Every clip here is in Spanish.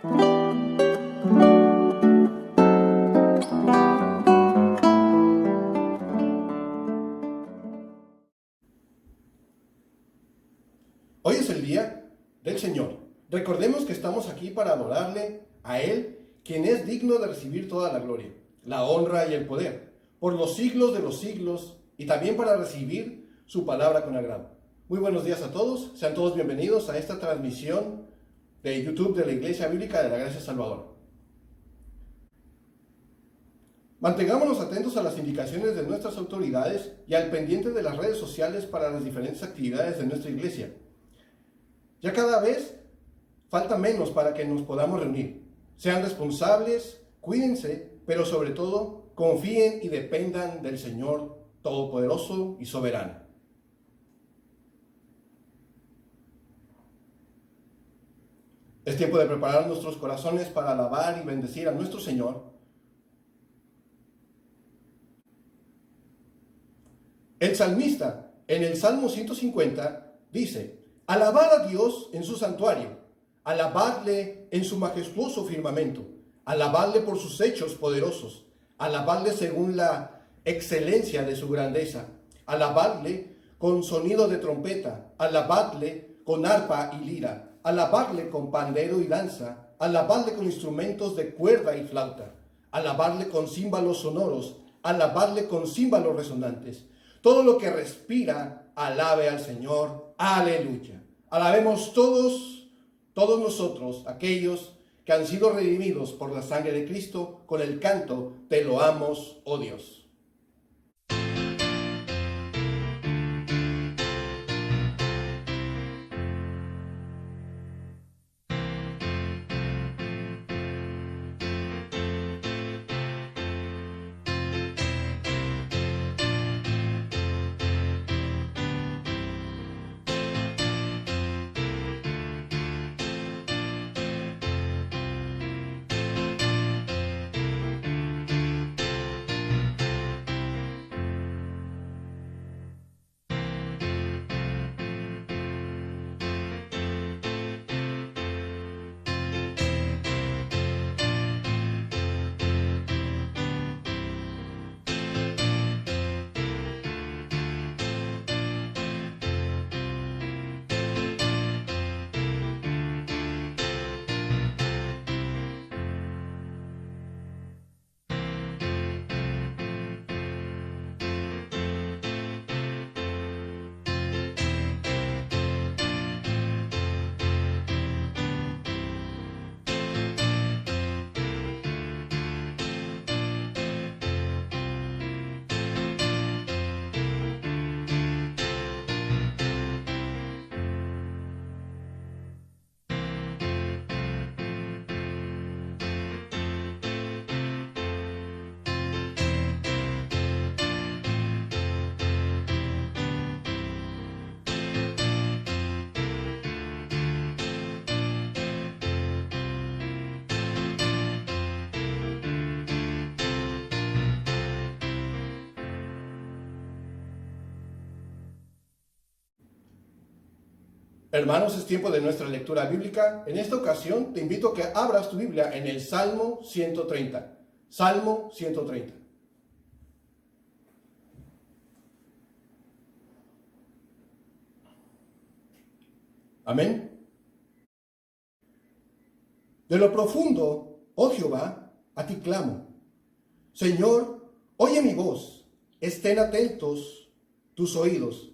Hoy es el día del Señor. Recordemos que estamos aquí para adorarle a Él, quien es digno de recibir toda la gloria, la honra y el poder, por los siglos de los siglos, y también para recibir su palabra con agrado. Muy buenos días a todos, sean todos bienvenidos a esta transmisión de YouTube de la Iglesia Bíblica de la Gracia Salvador. Mantengámonos atentos a las indicaciones de nuestras autoridades y al pendiente de las redes sociales para las diferentes actividades de nuestra iglesia. Ya cada vez falta menos para que nos podamos reunir. Sean responsables, cuídense, pero sobre todo confíen y dependan del Señor Todopoderoso y Soberano. Es tiempo de preparar nuestros corazones para alabar y bendecir a nuestro Señor. El salmista, en el Salmo 150, dice: alabad a Dios en su santuario, alabadle en su majestuoso firmamento, alabadle por sus hechos poderosos, alabadle según la excelencia de su grandeza, alabadle con sonido de trompeta, alabadle con arpa y lira, alabadle con pandero y danza, alabadle con instrumentos de cuerda y flauta, alabadle con címbalos sonoros, alabadle con címbalos resonantes. Todo lo que respira, alabe al Señor. Aleluya. Alabemos todos nosotros, aquellos que han sido redimidos por la sangre de Cristo, con el canto Te loamos, oh Dios. Hermanos, es tiempo de nuestra lectura bíblica. En esta ocasión te invito a que abras tu Biblia en el Salmo 130. Salmo 130. Amén. De lo profundo, oh Jehová, a ti clamo. Señor, oye mi voz. Estén atentos tus oídos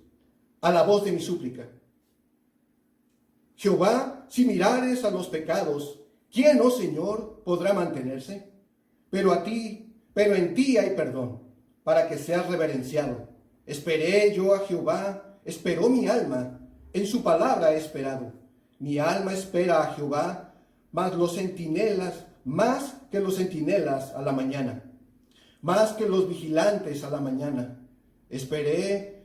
a la voz de mi súplica. Jehová, si mirares a los pecados, ¿quién, oh Señor, podrá mantenerse? Pero en ti hay perdón, para que seas reverenciado. Esperé yo a Jehová, esperó mi alma, en su palabra he esperado. Mi alma espera a Jehová, más que los centinelas a la mañana, más que los vigilantes a la mañana. Espera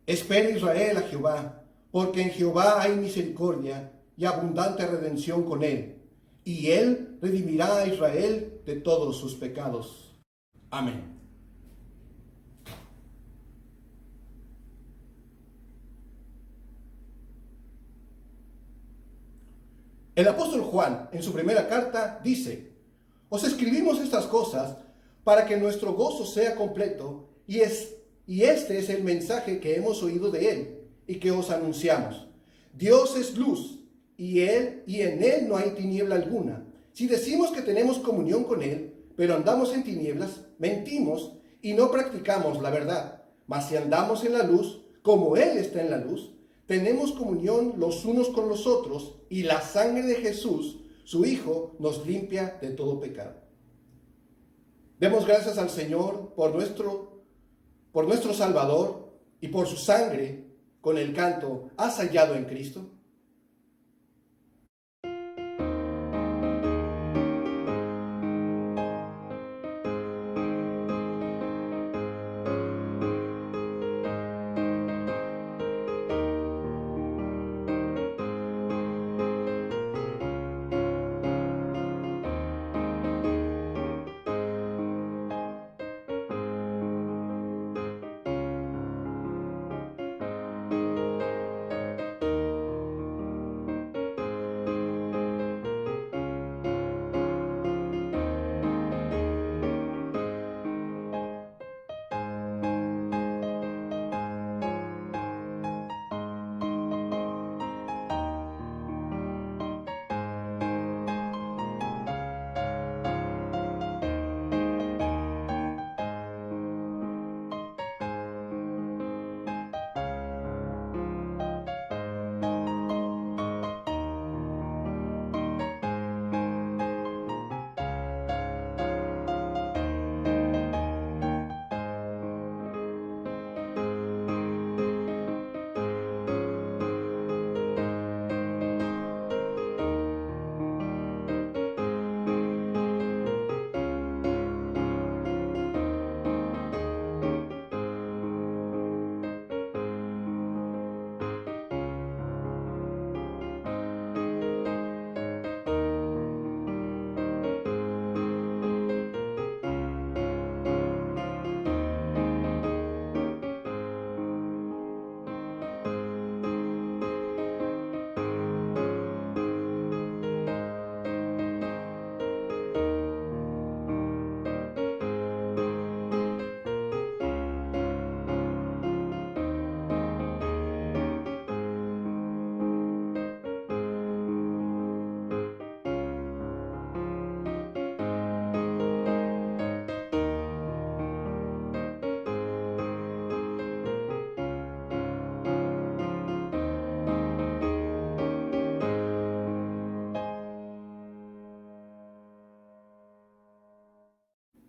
Israel a Jehová, porque en Jehová hay misericordia y abundante redención con él, y él redimirá a Israel de todos sus pecados. Amén. El apóstol Juan, en su primera carta, dice: os escribimos estas cosas para que nuestro gozo sea completo, y este es el mensaje que hemos oído de él y que os anunciamos. Dios es luz, y en él no hay tiniebla alguna. Si decimos que tenemos comunión con él, pero andamos en tinieblas, mentimos y no practicamos la verdad. Mas si andamos en la luz, como él está en la luz, tenemos comunión los unos con los otros, y la sangre de Jesús, su Hijo, nos limpia de todo pecado. Demos gracias al Señor por nuestro Salvador y por su sangre con el canto ¿has hallado en Cristo?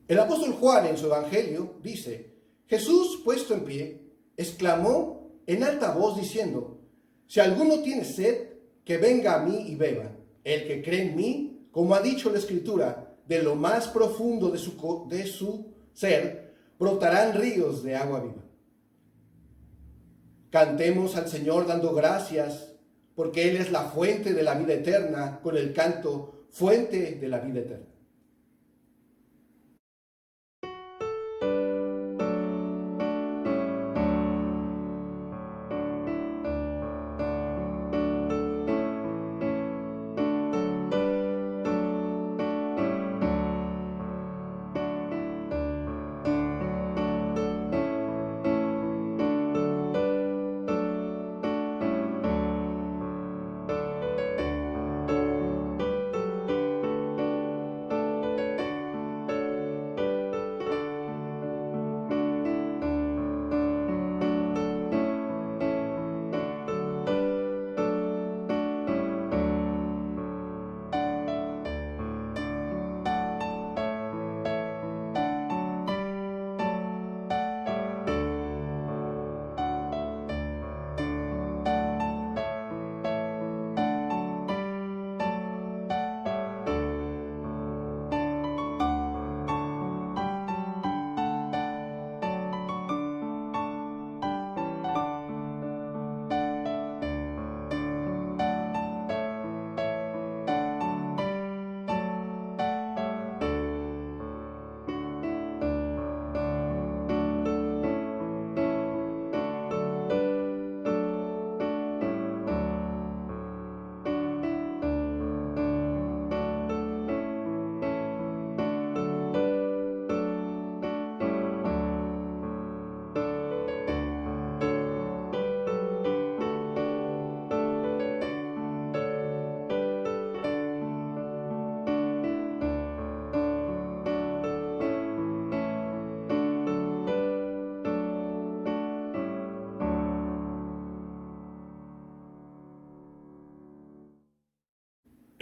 El apóstol Juan en su evangelio dice: Jesús, puesto en pie, exclamó en alta voz diciendo: si alguno tiene sed, que venga a mí y beba. El que cree en mí, como ha dicho la Escritura, de lo más profundo de su ser, brotarán ríos de agua viva. Cantemos al Señor dando gracias, porque Él es la fuente de la vida eterna, con el canto Fuente de la vida eterna.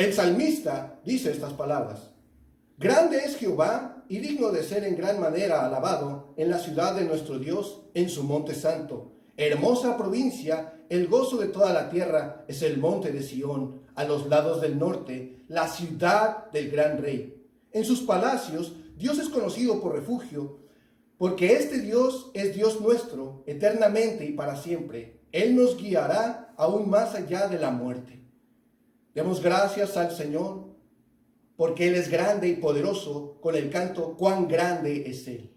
El salmista dice estas palabras: Grande es Jehová y digno de ser en gran manera alabado en la ciudad de nuestro Dios, en su monte santo. Hermosa provincia, el gozo de toda la tierra es el monte de Sión, a los lados del norte, la ciudad del gran rey. En sus palacios, Dios es conocido por refugio, porque este Dios es Dios nuestro, eternamente y para siempre. Él nos guiará aún más allá de la muerte. Demos gracias al Señor, porque Él es grande y poderoso, con el canto cuán grande es Él.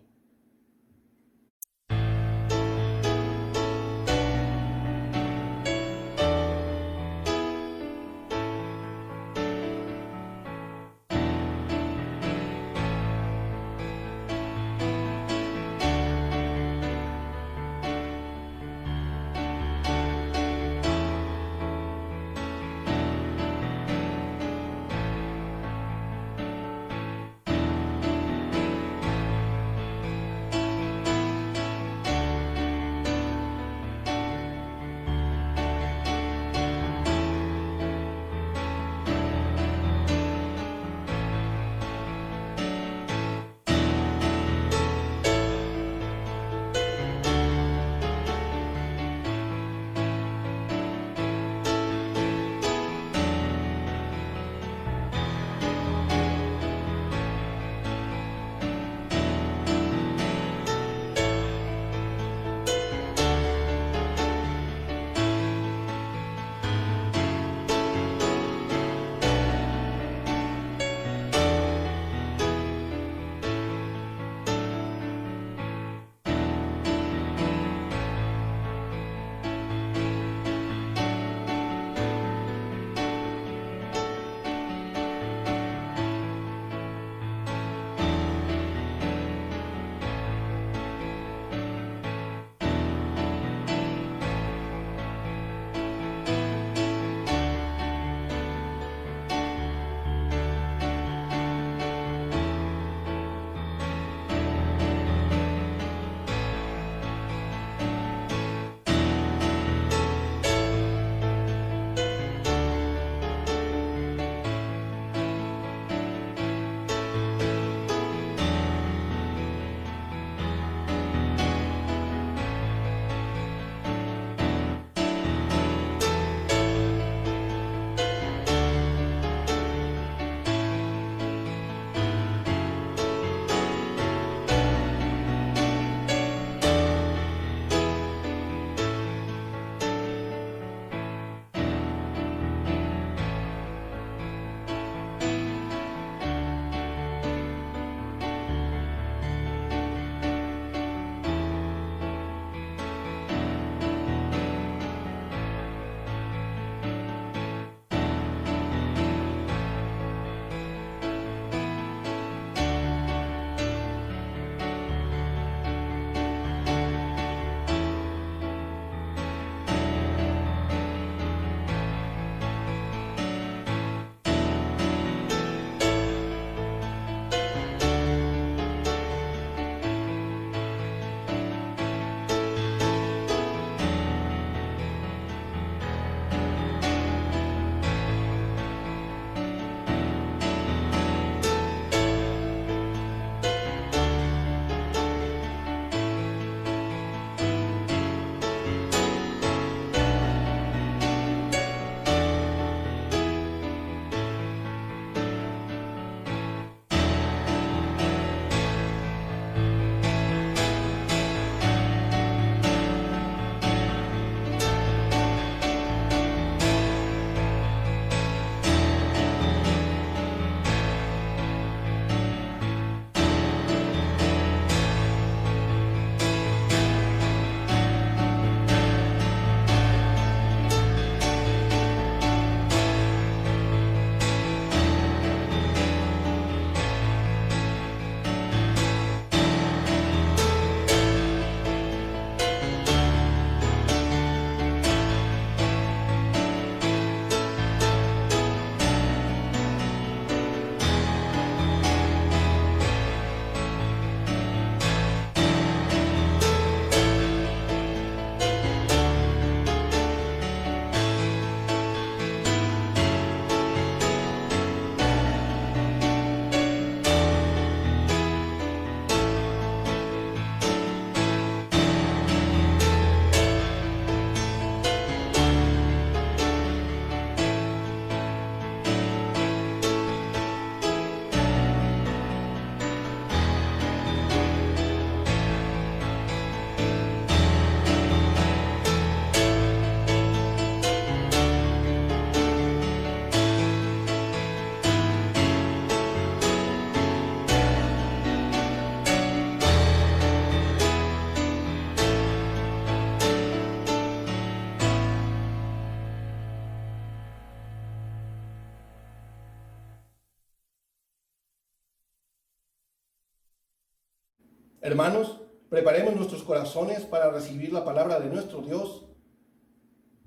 Hermanos, preparemos nuestros corazones para recibir la palabra de nuestro Dios,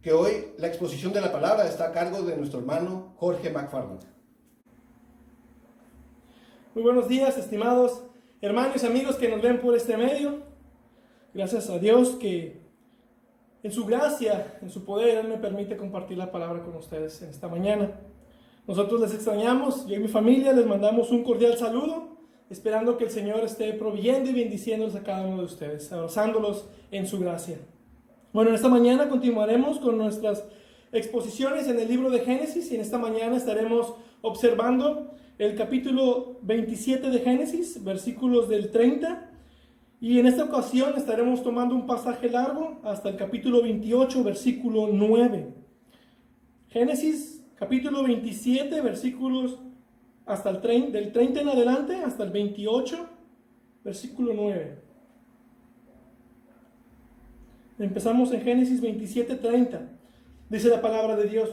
que hoy la exposición de la palabra está a cargo de nuestro hermano Jorge McFarland. Muy buenos días, estimados hermanos y amigos que nos ven por este medio. Gracias a Dios que en su gracia, en su poder, Él me permite compartir la palabra con ustedes en esta mañana. Nosotros les extrañamos, yo y mi familia les mandamos un cordial saludo, esperando que el Señor esté proveyendo y bendiciéndolos a cada uno de ustedes, abrazándolos en su gracia. Bueno, en esta mañana continuaremos con nuestras exposiciones en el libro de Génesis y en esta mañana estaremos observando el capítulo 27 de Génesis, versículos del 30, y en esta ocasión estaremos tomando un pasaje largo hasta el capítulo 28, versículo 9. Génesis, capítulo 27, versículos hasta del 30 en adelante, hasta el 28, versículo 9. Empezamos en Génesis 27, 30. Dice la palabra de Dios: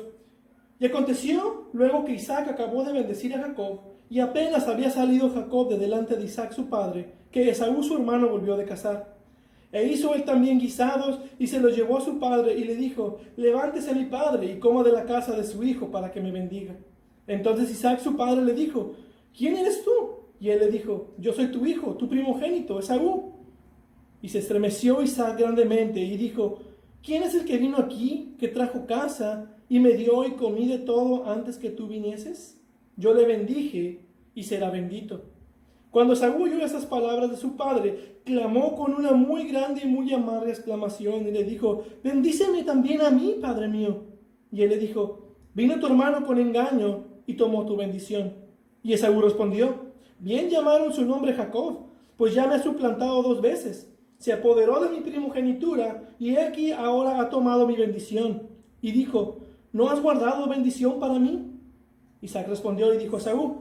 Y aconteció luego que Isaac acabó de bendecir a Jacob, y apenas había salido Jacob de delante de Isaac su padre, que Esaú su hermano volvió de cazar. E hizo él también guisados, y se los llevó a su padre, y le dijo: Levántese mi padre, y coma de la casa de su hijo, para que me bendiga. Entonces Isaac su padre le dijo: ¿Quién eres tú? Y él le dijo: Yo soy tu hijo, tu primogénito, Esaú. Y se estremeció Isaac grandemente, y dijo: ¿Quién es el que vino aquí, que trajo casa, y me dio y comí de todo antes que tú vinieses? Yo le bendije, y será bendito. Cuando Esaú oyó esas palabras de su padre, clamó con una muy grande y muy amarga exclamación, y le dijo: Bendíceme también a mí, padre mío. Y él le dijo: Vino tu hermano con engaño, y tomó tu bendición. Y Esaú respondió: Bien llamaron su nombre Jacob, pues ya me ha suplantado 2 veces. Se apoderó de mi primogenitura, y he aquí ahora ha tomado mi bendición. Y dijo: ¿No has guardado bendición para mí? Isaac respondió y dijo a Esaú: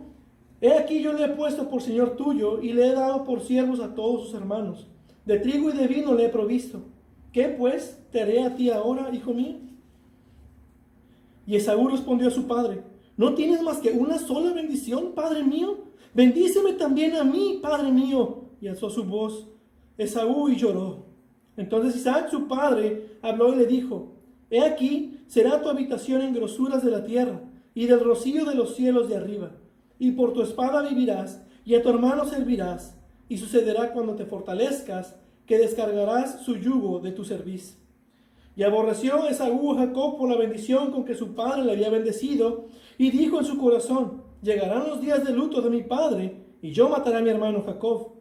He aquí yo le he puesto por señor tuyo, y le he dado por siervos a todos sus hermanos. De trigo y de vino le he provisto. ¿Qué pues te haré a ti ahora, hijo mío? Y Esaú respondió a su padre: ¿No tienes más que una sola bendición, padre mío? Bendíceme también a mí, padre mío. Y alzó su voz Esaú y lloró. Entonces Isaac su padre habló y le dijo: He aquí será tu habitación en grosuras de la tierra, y del rocío de los cielos de arriba. Y por tu espada vivirás, y a tu hermano servirás. Y sucederá cuando te fortalezcas, que descargarás su yugo de tu cerviz. Y aborreció Esaú a Jacob por la bendición con que su padre le había bendecido, y dijo en su corazón: Llegarán los días de luto de mi padre, y yo mataré a mi hermano Jacob.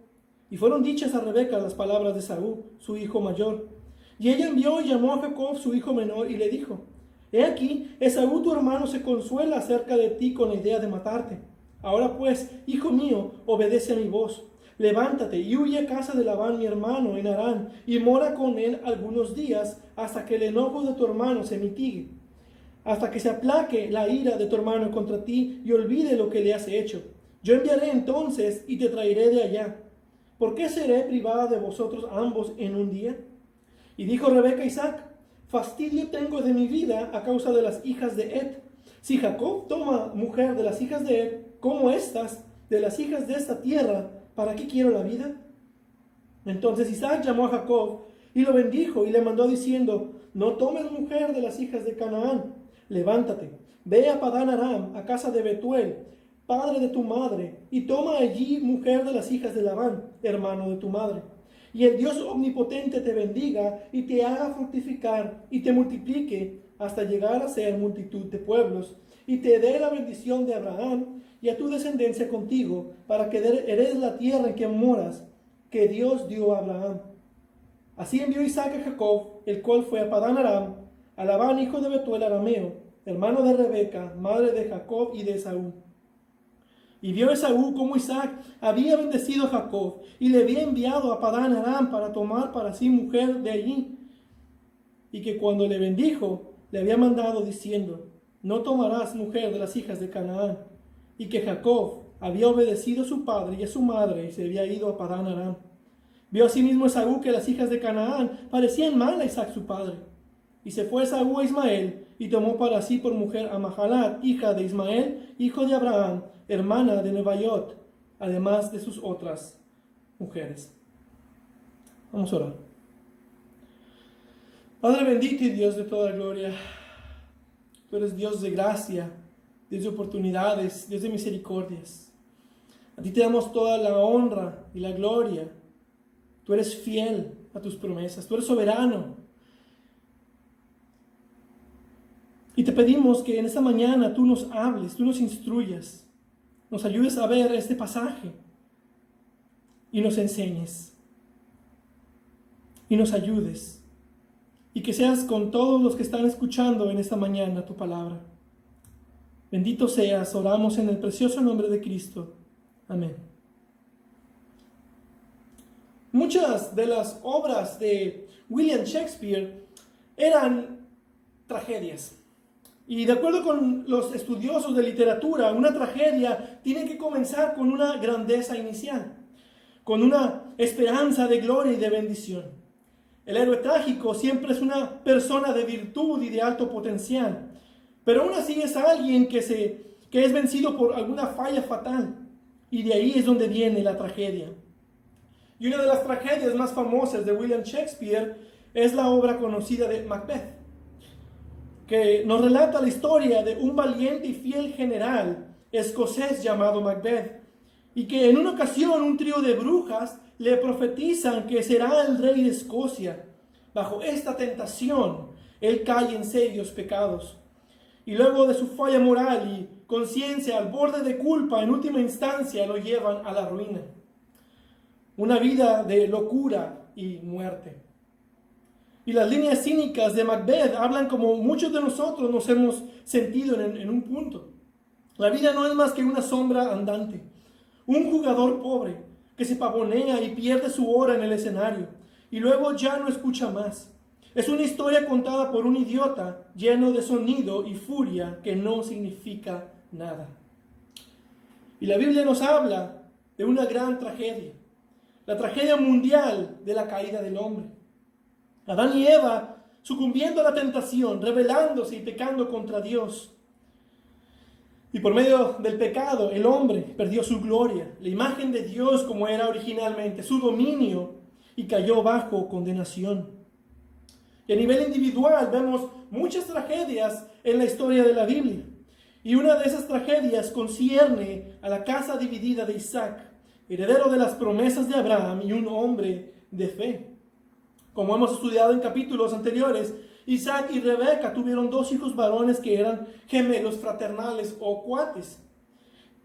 Y fueron dichas a Rebeca las palabras de Esaú, su hijo mayor. Y ella envió y llamó a Jacob, su hijo menor, y le dijo: He aquí, Esaú tu hermano se consuela acerca de ti con la idea de matarte. Ahora pues, hijo mío, obedece a mi voz. Levántate y huye a casa de Labán mi hermano en Harán, y mora con él algunos días, hasta que el enojo de tu hermano se mitigue, hasta que se aplaque la ira de tu hermano contra ti, y olvide lo que le has hecho. Yo enviaré entonces, y te traeré de allá. ¿Por qué seré privada de vosotros ambos en un día? Y dijo Rebeca a Isaac: Fastidio tengo de mi vida a causa de las hijas de Ed. Si Jacob toma mujer de las hijas de Ed, como estas, de las hijas de esta tierra, ¿para qué quiero la vida? Entonces Isaac llamó a Jacob, y lo bendijo, y le mandó diciendo: No tomes mujer de las hijas de Canaán. Levántate, ve a Padán Aram, a casa de Betuel, padre de tu madre, y toma allí mujer de las hijas de Labán, hermano de tu madre. Y el Dios omnipotente te bendiga, y te haga fructificar, y te multiplique, hasta llegar a ser multitud de pueblos, y te dé la bendición de Abraham, y a tu descendencia contigo, para que heredes la tierra en que moras, que Dios dio a Abraham. Así envió Isaac a Jacob, el cual fue a Padán Aram, a Labán, hijo de Betuel arameo, hermano de Rebeca, madre de Jacob y de Esaú. Y vio Esaú cómo Isaac había bendecido a Jacob, y le había enviado a Padán Aram para tomar para sí mujer de allí, y que cuando le bendijo, le había mandado diciendo: No tomarás mujer de las hijas de Canaán. Y que Jacob había obedecido a su padre y a su madre, y se había ido a Padán Aram. Vio asimismo Esaú que las hijas de Canaán parecían mal a Isaac su padre. Y se fue Esaú a Ismael, y tomó para sí por mujer a Mahalat, hija de Ismael, hijo de Abraham, hermana de Nebaiot, además de sus otras mujeres. Vamos a orar. Padre bendito y Dios de toda gloria, tú eres Dios de gracia, Dios de oportunidades, Dios de misericordias. A ti te damos toda la honra y la gloria. Tú eres fiel a tus promesas, tú eres soberano. Y te pedimos que en esta mañana tú nos hables, tú nos instruyas, nos ayudes a ver este pasaje y nos enseñes y nos ayudes. Y que seas con todos los que están escuchando en esta mañana tu palabra. Bendito seas, oramos en el precioso nombre de Cristo. Amén. Muchas de las obras de William Shakespeare eran tragedias. Y de acuerdo con los estudiosos de literatura, una tragedia tiene que comenzar con una grandeza inicial, con una esperanza de gloria y de bendición. El héroe trágico siempre es una persona de virtud y de alto potencial, pero aún así es alguien que es vencido por alguna falla fatal, y de ahí es donde viene la tragedia. Y una de las tragedias más famosas de William Shakespeare es la obra conocida de Macbeth, que nos relata la historia de un valiente y fiel general escocés llamado Macbeth, y que en una ocasión un trío de brujas le profetizan que será el rey de Escocia. Bajo esta tentación, él cae en serios pecados. Y luego de su falla moral y conciencia al borde de culpa, en última instancia lo llevan a la ruina. Una vida de locura y muerte. Y las líneas cínicas de Macbeth hablan como muchos de nosotros nos hemos sentido en un punto. La vida no es más que una sombra andante. Un jugador pobre que se pavonea y pierde su hora en el escenario y luego ya no escucha más. Es una historia contada por un idiota lleno de sonido y furia que no significa nada. Y la Biblia nos habla de una gran tragedia, la tragedia mundial de la caída del hombre. Adán y Eva sucumbiendo a la tentación, rebelándose y pecando contra Dios. Y por medio del pecado, el hombre perdió su gloria, la imagen de Dios como era originalmente, su dominio, y cayó bajo condenación. Y a nivel individual vemos muchas tragedias en la historia de la Biblia. Y una de esas tragedias concierne a la casa dividida de Isaac, heredero de las promesas de Abraham y un hombre de fe. Como hemos estudiado en capítulos anteriores, Isaac y Rebeca tuvieron 2 hijos varones que eran gemelos fraternales o cuates.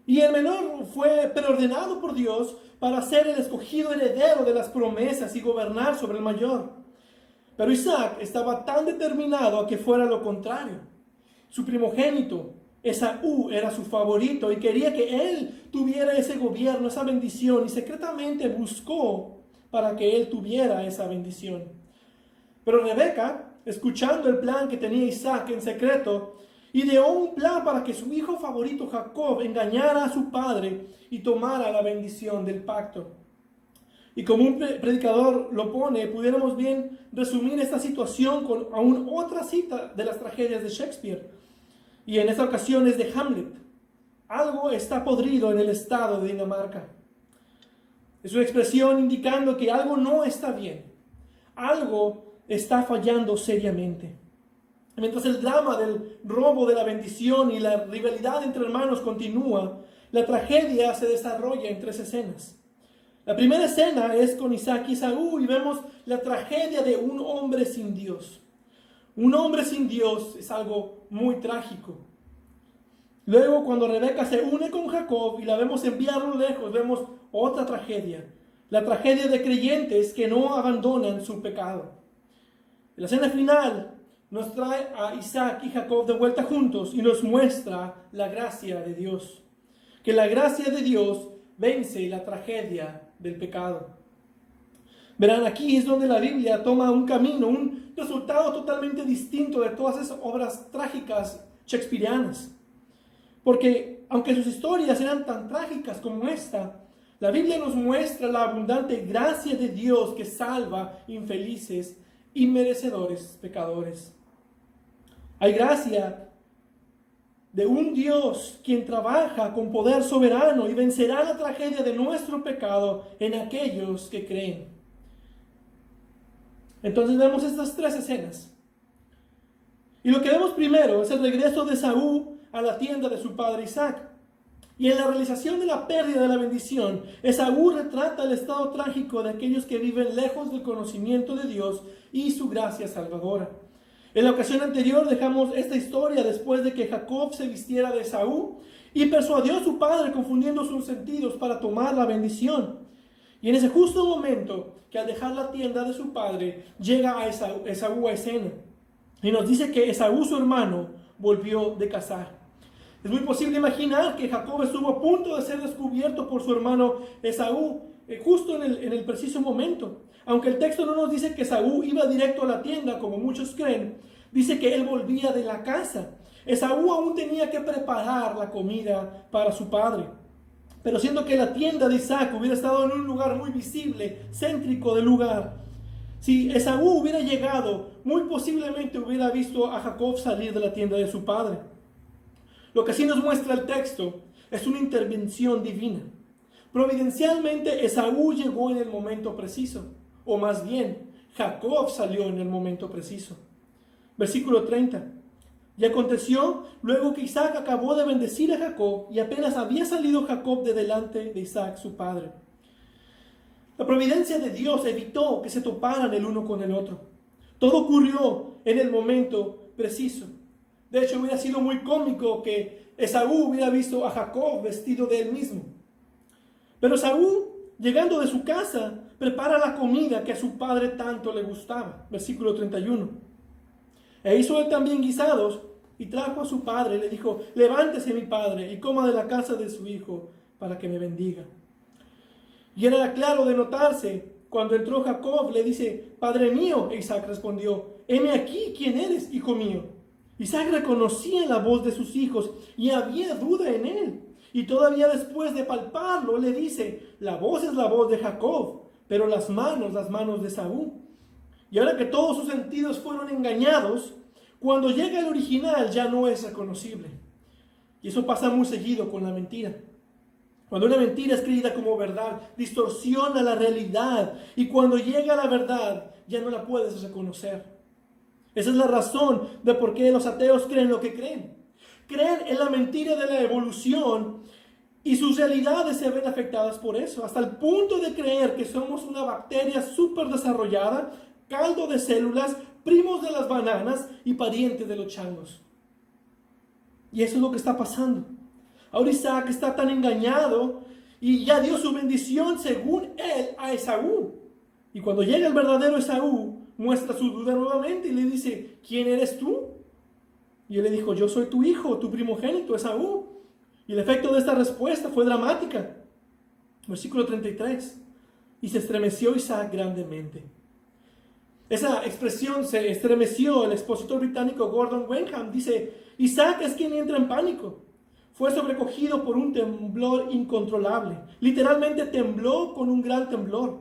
Y el menor fue preordenado por Dios para ser el escogido heredero de las promesas y gobernar sobre el mayor. Pero Isaac estaba tan determinado a que fuera lo contrario. Su primogénito, Esaú, era su favorito y quería que él tuviera ese gobierno, esa bendición, y secretamente buscó para que él tuviera esa bendición. Pero Rebeca, escuchando el plan que tenía Isaac en secreto, ideó un plan para que su hijo favorito Jacob engañara a su padre y tomara la bendición del pacto. Y como un predicador lo pone, pudiéramos bien resumir esta situación con aún otra cita de las tragedias de Shakespeare. Y en esta ocasión es de Hamlet. Algo está podrido en el estado de Dinamarca. Es una expresión indicando que algo no está bien. Algo está fallando seriamente. Mientras el drama del robo de la bendición y la rivalidad entre hermanos continúa, la tragedia se desarrolla en 3 escenas. La primera escena es con Isaac y Esaú y vemos la tragedia de un hombre sin Dios. Un hombre sin Dios es algo muy trágico. Luego, cuando Rebeca se une con Jacob y la vemos enviarlo lejos, vemos otra tragedia. La tragedia de creyentes que no abandonan su pecado. La escena final nos trae a Isaac y Jacob de vuelta juntos y nos muestra la gracia de Dios. Que la gracia de Dios vence la tragedia del pecado. Verán, aquí es donde la Biblia toma un camino, un resultado totalmente distinto de todas esas obras trágicas shakespearianas. Porque aunque sus historias eran tan trágicas como esta, la Biblia nos muestra la abundante gracia de Dios que salva infelices y merecedores pecadores. Hay gracia de un Dios quien trabaja con poder soberano y vencerá la tragedia de nuestro pecado en aquellos que creen. Entonces vemos estas tres escenas. Y lo que vemos primero es el regreso de Esaú a la tienda de su padre Isaac. Y en la realización de la pérdida de la bendición, Esaú retrata el estado trágico de aquellos que viven lejos del conocimiento de Dios y su gracia salvadora. En la ocasión anterior dejamos esta historia después de que Jacob se vistiera de Esaú y persuadió a su padre confundiendo sus sentidos para tomar la bendición. Y en ese justo momento que al dejar la tienda de su padre llega a Esaú a escena. Y nos dice que Esaú, su hermano, volvió de cazar. Es muy posible imaginar que Jacob estuvo a punto de ser descubierto por su hermano Esaú, justo en el preciso momento. Aunque el texto no nos dice que Esaú iba directo a la tienda, como muchos creen, dice que él volvía de la casa. Esaú aún tenía que preparar la comida para su padre. Pero siendo que la tienda de Isaac hubiera estado en un lugar muy visible, céntrico del lugar, si Esaú hubiera llegado, muy posiblemente hubiera visto a Jacob salir de la tienda de su padre. Lo que sí nos muestra el texto es una intervención divina. Providencialmente Esaú llegó en el momento preciso, o más bien, Jacob salió en el momento preciso. Versículo 30. Y aconteció, luego que Isaac acabó de bendecir a Jacob, y apenas había salido Jacob de delante de Isaac, su padre. La providencia de Dios evitó que se toparan el uno con el otro. Todo ocurrió en el momento preciso. De hecho, hubiera sido muy cómico que Esaú hubiera visto a Jacob vestido de él mismo. Pero Esaú, llegando de su casa, prepara la comida que a su padre tanto le gustaba. Versículo 31. E hizo él también guisados y trajo a su padre y le dijo: levántese mi padre y coma de la casa de su hijo para que me bendiga. Y era claro de notarse, cuando entró Jacob le dice: Padre mío. E Isaac respondió: heme aquí, ¿quién eres, hijo mío? Isaac reconocía la voz de sus hijos y había duda en él. Y todavía después de palparlo le dice: la voz es la voz de Jacob, pero las manos de Esaú. Y ahora que todos sus sentidos fueron engañados, cuando llega el original ya no es reconocible. Y eso pasa muy seguido con la mentira. Cuando una mentira es creída como verdad, distorsiona la realidad. Y cuando llega la verdad, ya no la puedes reconocer. Esa es la razón de por qué los ateos creen lo que creen. Creen en la mentira de la evolución y sus realidades se ven afectadas por eso, hasta el punto de creer que somos una bacteria súper desarrollada, caldo de células, primos de las bananas y parientes de los changos. Y eso es lo que está pasando. Ahora Isaac está tan engañado y ya dio su bendición según él a Esaú. Y cuando llega el verdadero Esaú, muestra su duda nuevamente y le dice: ¿quién eres tú? Y él le dijo: yo soy tu hijo, tu primogénito, Esaú. Y el efecto de esta respuesta fue dramática. Versículo 33. Y se estremeció Isaac grandemente. Esa expresión, se estremeció, el expositor británico Gordon Wenham dice: Isaac es quien entra en pánico. Fue sobrecogido por un temblor incontrolable. Literalmente tembló con un gran temblor.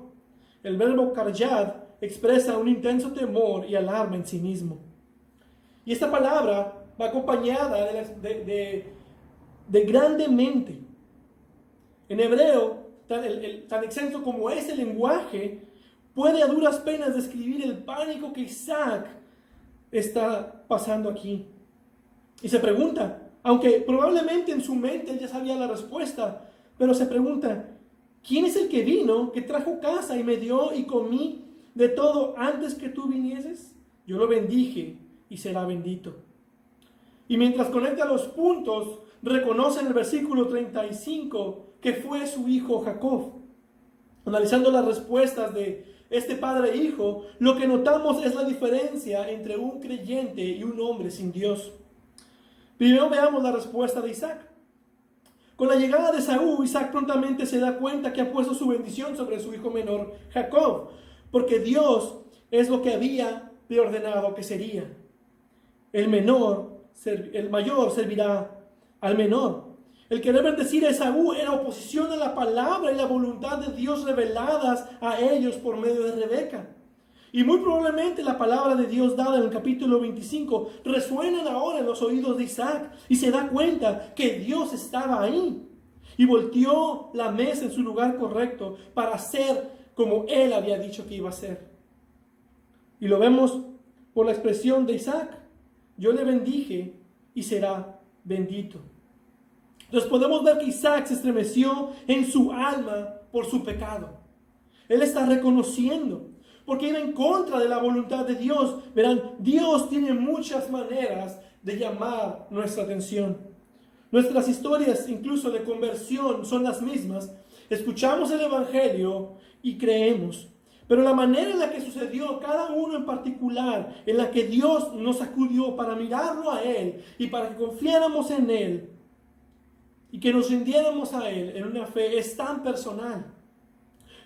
El verbo karyad expresa un intenso temor y alarma en sí mismo. Y esta palabra va acompañada de grandemente. En hebreo, tan extenso como es el lenguaje, puede a duras penas describir el pánico que Isaac está pasando aquí. Y se pregunta, aunque probablemente en su mente él ya sabía la respuesta, pero se pregunta: ¿quién es el que vino, que trajo casa y me dio y comí de todo antes que tú vinieses? Yo lo bendije y será bendito. Y mientras conecta los puntos, reconoce en el versículo 35 que fue su hijo Jacob. Analizando las respuestas de este padre e hijo, lo que notamos es la diferencia entre un creyente y un hombre sin Dios. Primero veamos la respuesta de Isaac. Con la llegada de Esaú, Isaac prontamente se da cuenta que ha puesto su bendición sobre su hijo menor, Jacob, porque Dios es lo que había preordenado que sería. El mayor servirá al menor. El querer bendecir a Esaú era oposición a la palabra y la voluntad de Dios reveladas a ellos por medio de Rebeca. Y muy probablemente la palabra de Dios dada en el capítulo 25 resuena ahora en los oídos de Isaac y se da cuenta que Dios estaba ahí y volteó la mesa en su lugar correcto para hacer como él había dicho que iba a hacer. Y lo vemos por la expresión de Isaac. Yo le bendije y será bendito. Entonces podemos ver que Isaac se estremeció en su alma por su pecado. Él está reconociendo, porque iba en contra de la voluntad de Dios. Verán, Dios tiene muchas maneras de llamar nuestra atención. Nuestras historias, incluso de conversión, son las mismas. Escuchamos el Evangelio y creemos. Pero la manera en la que sucedió, cada uno en particular, en la que Dios nos acudió para mirarlo a Él y para que confiáramos en Él y que nos rindiéramos a Él en una fe, es tan personal.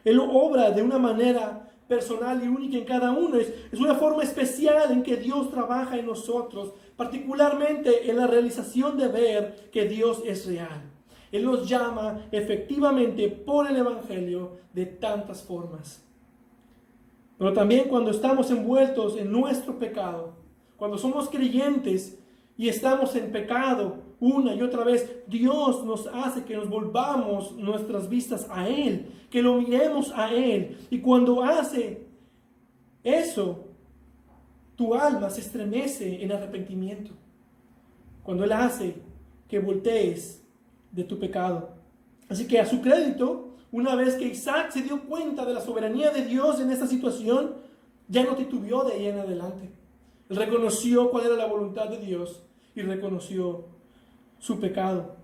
Él obra de una manera personal y única en cada uno. Es una forma especial en que Dios trabaja en nosotros, particularmente en la realización de ver que Dios es real. Él nos llama efectivamente por el Evangelio de tantas formas. Pero también cuando estamos envueltos en nuestro pecado, cuando somos creyentes y estamos en pecado una y otra vez, Dios nos hace que nos volvamos nuestras vistas a Él, que lo miremos a Él. Y cuando hace eso, tu alma se estremece en arrepentimiento. Cuando Él hace que voltees de tu pecado. Así que a su crédito, una vez que Isaac se dio cuenta de la soberanía de Dios en esta situación, ya no titubeó de ahí en adelante. Él reconoció cuál era la voluntad de Dios y reconoció su pecado.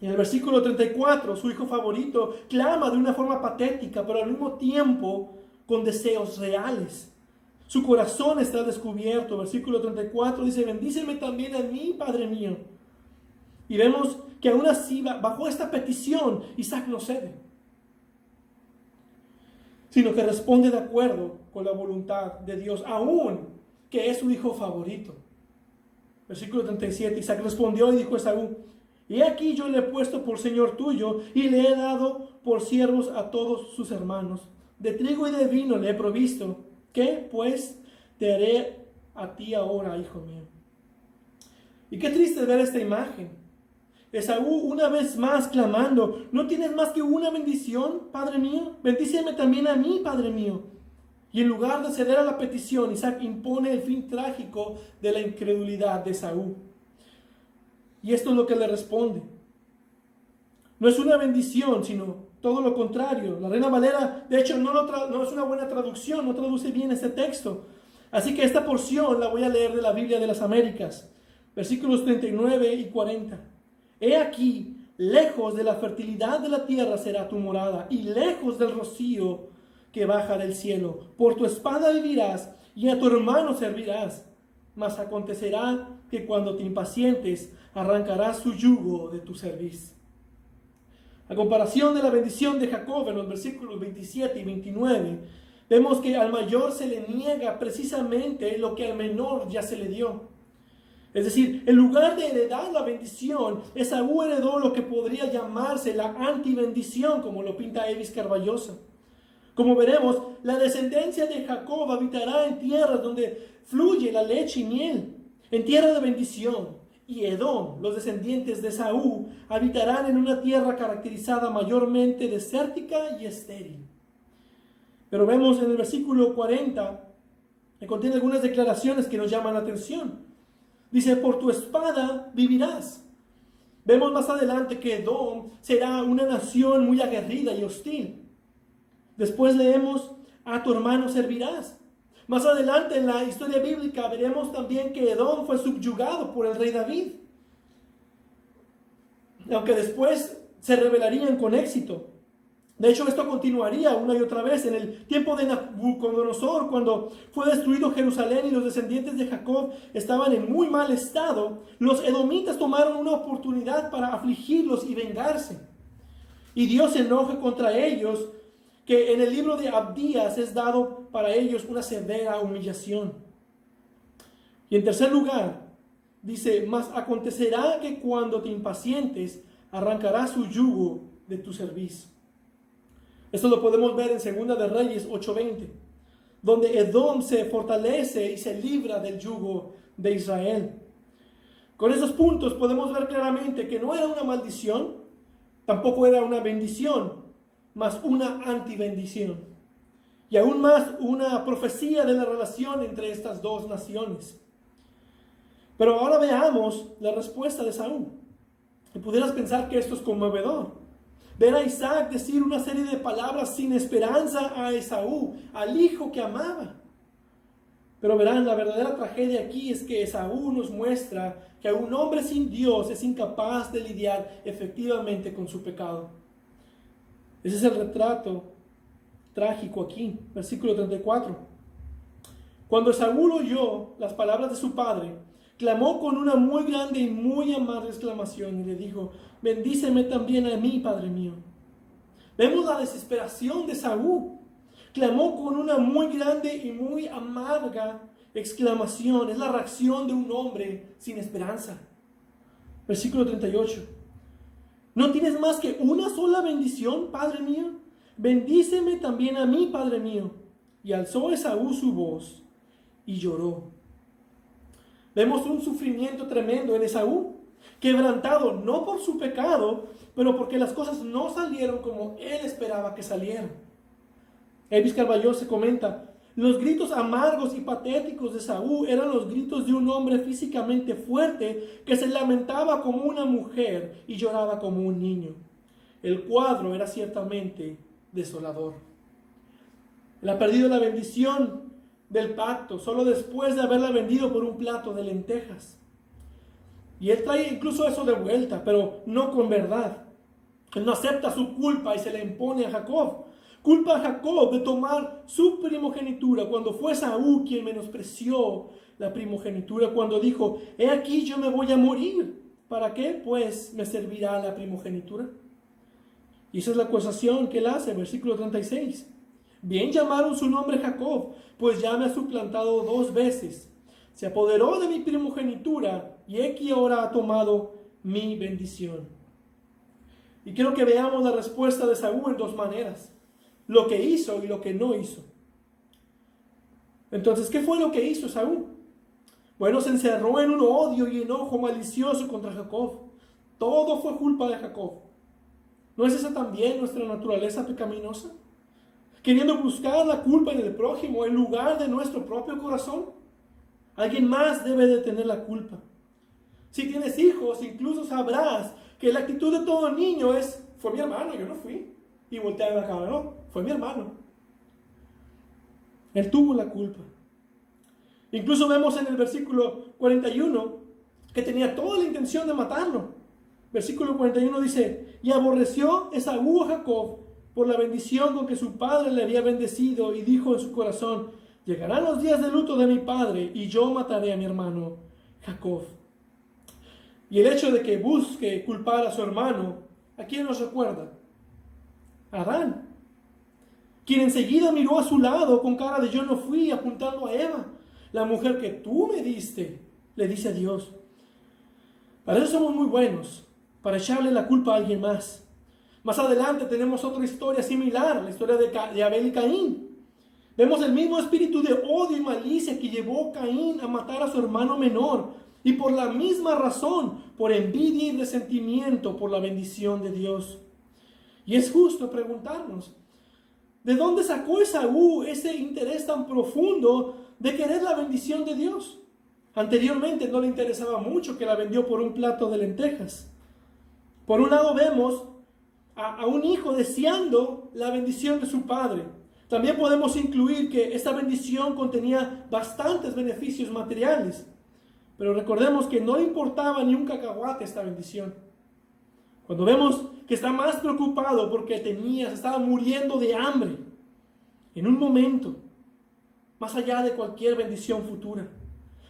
En el versículo 34, su hijo favorito clama de una forma patética, pero al mismo tiempo con deseos reales. Su corazón está descubierto. Versículo 34 dice: bendíceme también a mí, Padre mío. Y vemos que aún así, bajo esta petición, Isaac no cede, sino que responde de acuerdo con la voluntad de Dios, aún que es su hijo favorito. Versículo 37, Isaac respondió y dijo a Esaú: y aquí yo le he puesto por señor tuyo y le he dado por siervos a todos sus hermanos. De trigo y de vino le he provisto. ¿Qué pues te haré a ti ahora, hijo mío? Y qué triste ver esta imagen. Esaú una vez más clamando: ¿no tienes más que una bendición, Padre mío? Bendíceme también a mí, Padre mío. Y en lugar de ceder a la petición, Isaac impone el fin trágico de la incredulidad de Esaú. Y esto es lo que le responde. No es una bendición, sino todo lo contrario. La Reina Valera, de hecho, no es una buena traducción, no traduce bien este texto. Así que esta porción la voy a leer de la Biblia de las Américas. Versículos 39 y 40. He aquí, lejos de la fertilidad de la tierra será tu morada, y lejos del rocío que baja del cielo. Por tu espada vivirás, y a tu hermano servirás. Mas acontecerá que cuando te impacientes, arrancarás su yugo de tu cerviz. A comparación de la bendición de Jacob en los versículos 27 y 29, vemos que al mayor se le niega precisamente lo que al menor ya se le dio. Es decir, en lugar de heredar la bendición, Esaú heredó lo que podría llamarse la antibendición, como lo pinta Evis Carballosa. Como veremos, la descendencia de Jacob habitará en tierras donde fluye la leche y miel, en tierra de bendición. Y Edom, los descendientes de Esaú, habitarán en una tierra caracterizada mayormente desértica y estéril. Pero vemos en el versículo 40, que contiene algunas declaraciones que nos llaman la atención. Dice: por tu espada vivirás. Vemos más adelante que Edom será una nación muy aguerrida y hostil. Después leemos: a tu hermano servirás. Más adelante en la historia bíblica veremos también que Edom fue subyugado por el rey David, aunque después se rebelarían con éxito. De hecho, esto continuaría una y otra vez en el tiempo de Nabucodonosor, cuando fue destruido Jerusalén y los descendientes de Jacob estaban en muy mal estado. Los edomitas tomaron una oportunidad para afligirlos y vengarse. Y Dios se enoja contra ellos, que en el libro de Abdías es dado para ellos una severa humillación. Y en tercer lugar, dice: mas acontecerá que cuando te impacientes, arrancará su yugo de tu cerviz. Esto lo podemos ver en 2 de Reyes 8:20, donde Edom se fortalece y se libra del yugo de Israel. Con esos puntos podemos ver claramente que no era una maldición, tampoco era una bendición, mas una antibendición. y aún más una profecía de la relación entre estas dos naciones. Pero ahora veamos la respuesta de Esaú. Y pudieras pensar que esto es conmovedor. Ver a Isaac decir una serie de palabras sin esperanza a Esaú, al hijo que amaba. Pero verán, la verdadera tragedia aquí es que Esaú nos muestra que un hombre sin Dios es incapaz de lidiar efectivamente con su pecado. Ese es el retrato trágico aquí, versículo 34. Cuando Esaú oyó las palabras de su padre, clamó con una muy grande y muy amarga exclamación y le dijo: bendíceme también a mí, padre mío. Vemos la desesperación de Esaú. Clamó con una muy grande y muy amarga exclamación. Es la reacción de un hombre sin esperanza. Versículo 38. ¿No tienes más que una sola bendición, padre mío? Bendíceme también a mí, padre mío. Y alzó Esaú su voz y lloró. Vemos un sufrimiento tremendo en Esaú, quebrantado no por su pecado, pero porque las cosas no salieron como él esperaba que salieran. Elvis Carballo se comenta: los gritos amargos y patéticos de Esaú eran los gritos de un hombre físicamente fuerte que se lamentaba como una mujer y lloraba como un niño. El cuadro era ciertamente desolador. Él ha perdido la bendición del pacto solo después de haberla vendido por un plato de lentejas. Y él trae incluso eso de vuelta, pero no con verdad. Él no acepta su culpa y se la impone a Jacob. Culpa a Jacob de tomar su primogenitura cuando fue Esaú quien menospreció la primogenitura, cuando dijo: he aquí yo me voy a morir. ¿Para qué pues me servirá la primogenitura? Y esa es la acusación que él hace, versículo 36. Bien llamaron su nombre Jacob, pues ya me ha suplantado 2 veces. Se apoderó de mi primogenitura y aquí ahora ha tomado mi bendición. Y quiero que veamos la respuesta de Esaú en 2 maneras: lo que hizo y lo que no hizo. Entonces, ¿qué fue lo que hizo Esaú? Bueno, se encerró en un odio y enojo malicioso contra Jacob. Todo fue culpa de Jacob. ¿No es esa también nuestra naturaleza pecaminosa? Queriendo buscar la culpa en el prójimo en lugar de nuestro propio corazón. Alguien más debe de tener la culpa. Si tienes hijos, incluso sabrás que la actitud de todo niño es: fue mi hermano, yo no fui. Y voltear la cara: no, fue mi hermano. Él tuvo la culpa. Incluso vemos en el versículo 41 que tenía toda la intención de matarlo. Versículo 41 dice: y aborreció Esaú a Jacob por la bendición con que su padre le había bendecido, y dijo en su corazón: llegarán los días de luto de mi padre, y yo mataré a mi hermano Jacob. Y el hecho de que busque culpar a su hermano, ¿a quién nos recuerda? A Adán, quien enseguida miró a su lado con cara de yo no fui, apuntando a Eva, la mujer que tú me diste, le dice a Dios. Para eso somos muy buenos, para echarle la culpa a alguien más. Más adelante tenemos otra historia similar, la historia de Abel y Caín. Vemos el mismo espíritu de odio y malicia que llevó a Caín a matar a su hermano menor, y por la misma razón, por envidia y resentimiento por la bendición de Dios. Y es justo preguntarnos: ¿de dónde sacó Esaú ese interés tan profundo de querer la bendición de Dios? Anteriormente no le interesaba mucho que la vendió por un plato de lentejas. Por un lado vemos a un hijo deseando la bendición de su padre. También podemos incluir que esta bendición contenía bastantes beneficios materiales. Pero recordemos que no le importaba ni un cacahuate esta bendición. Cuando vemos que está más preocupado porque se estaba muriendo de hambre en un momento, más allá de cualquier bendición futura,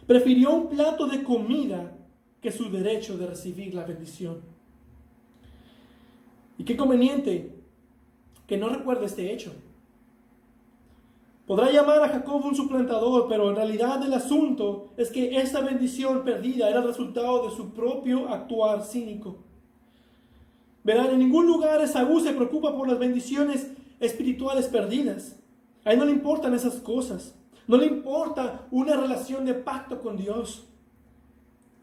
prefirió un plato de comida que su derecho de recibir la bendición. Y qué conveniente que no recuerde este hecho. Podrá llamar a Jacob un suplantador, pero en realidad el asunto es que esta bendición perdida era el resultado de su propio actuar cínico. Verán, en ningún lugar Esaú se preocupa por las bendiciones espirituales perdidas. A él no le importan esas cosas. No le importa una relación de pacto con Dios.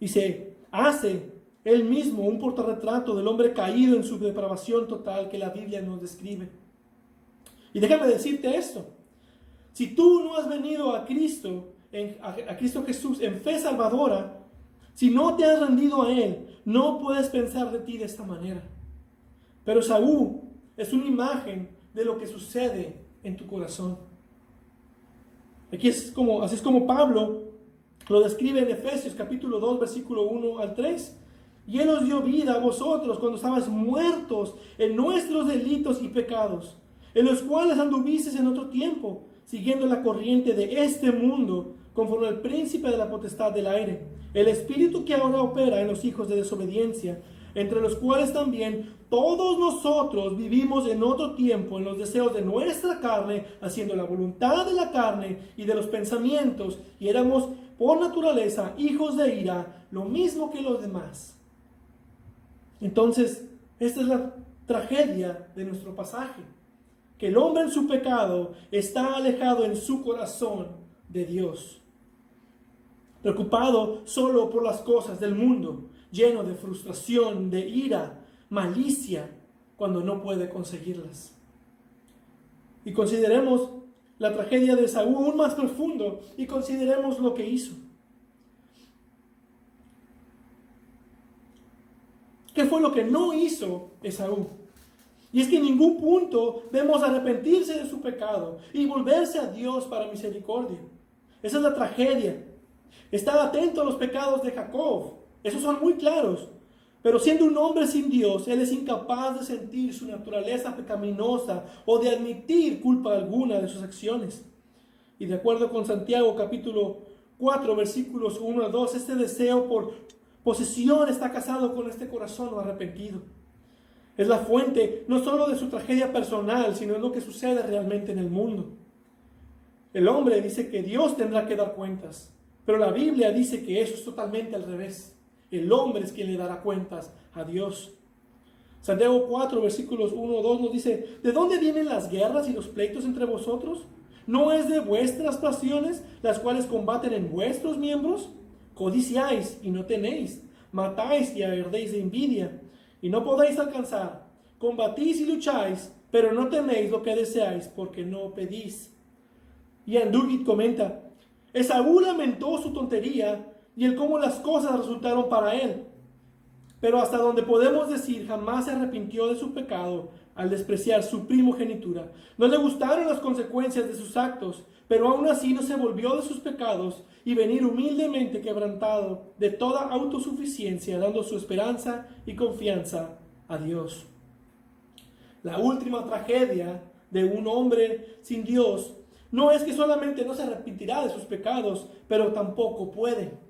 Y se hace él mismo un portarretrato del hombre caído en su depravación total que la Biblia nos describe. Y déjame decirte esto: Si tú no has venido a Cristo, a Cristo Jesús en fe salvadora, si no te has rendido a Él, no puedes pensar de ti de esta manera. Pero Esaú es una imagen de lo que sucede en tu corazón. Así es como Pablo lo describe en Efesios capítulo 2, versículo 1 al 3. Y Él os dio vida a vosotros cuando estabais muertos en nuestros delitos y pecados, en los cuales anduvisteis en otro tiempo, siguiendo la corriente de este mundo, conforme al príncipe de la potestad del aire, el espíritu que ahora opera en los hijos de desobediencia, entre los cuales también todos nosotros vivimos en otro tiempo en los deseos de nuestra carne, haciendo la voluntad de la carne y de los pensamientos, y éramos por naturaleza hijos de ira, lo mismo que los demás. Entonces, esta es la tragedia de nuestro pasaje, que el hombre en su pecado está alejado en su corazón de Dios, preocupado solo por las cosas del mundo, lleno de frustración, de ira, malicia, cuando no puede conseguirlas. Y consideremos la tragedia de Esaú aún más profundo y consideremos lo que hizo. ¿Qué fue lo que no hizo Esaú? Y es que en ningún punto vemos arrepentirse de su pecado y volverse a Dios para misericordia. Esa es la tragedia. Estar atento a los pecados de Jacob. Esos son muy claros. Pero siendo un hombre sin Dios, él es incapaz de sentir su naturaleza pecaminosa o de admitir culpa alguna de sus acciones. Y de acuerdo con Santiago capítulo 4, versículos 1 a 2, este deseo por posesión está casado con este corazón no arrepentido. Es la fuente no solo de su tragedia personal, sino de lo que sucede realmente en el mundo. El hombre dice que Dios tendrá que dar cuentas, pero la Biblia dice que eso es totalmente al revés. El hombre es quien le dará cuentas a Dios. Santiago 4, versículos 1 a 2 nos dice: ¿de dónde vienen las guerras y los pleitos entre vosotros? ¿No es de vuestras pasiones las cuales combaten en vuestros miembros? Codiciáis y no tenéis, matáis y ardéis de envidia, y no podéis alcanzar. Combatís y lucháis, pero no tenéis lo que deseáis, porque no pedís. Y Andugit comenta: Esaú lamentó su tontería y el cómo las cosas resultaron para él. Pero hasta donde podemos decir, jamás se arrepintió de su pecado al despreciar su primogenitura. No le gustaron las consecuencias de sus actos, pero aún así no se volvió de sus pecados y venir humildemente quebrantado de toda autosuficiencia, dando su esperanza y confianza a Dios. La última tragedia de un hombre sin Dios no es que solamente no se arrepentirá de sus pecados, pero tampoco puede.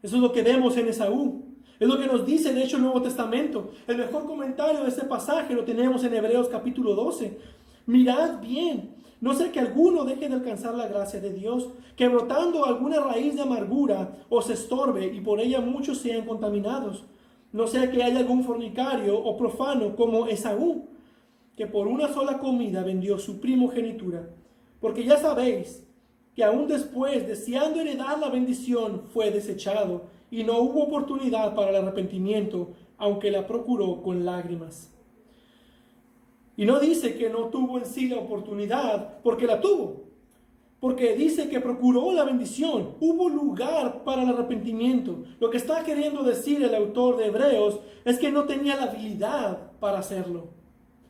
Eso es lo que vemos en Esaú. Es lo que nos dice, de hecho, el Nuevo Testamento. El mejor comentario de este pasaje lo tenemos en Hebreos capítulo 12. Mirad bien, no sea que alguno deje de alcanzar la gracia de Dios, que brotando alguna raíz de amargura os estorbe y por ella muchos sean contaminados. No sea que haya algún fornicario o profano como Esaú, que por una sola comida vendió su primogenitura. Porque ya sabéis que aún después, deseando heredar la bendición, fue desechado, y no hubo oportunidad para el arrepentimiento, aunque la procuró con lágrimas. Y no dice que no tuvo en sí la oportunidad, porque la tuvo. Porque dice que procuró la bendición, hubo lugar para el arrepentimiento. Lo que está queriendo decir el autor de Hebreos es que no tenía la habilidad para hacerlo.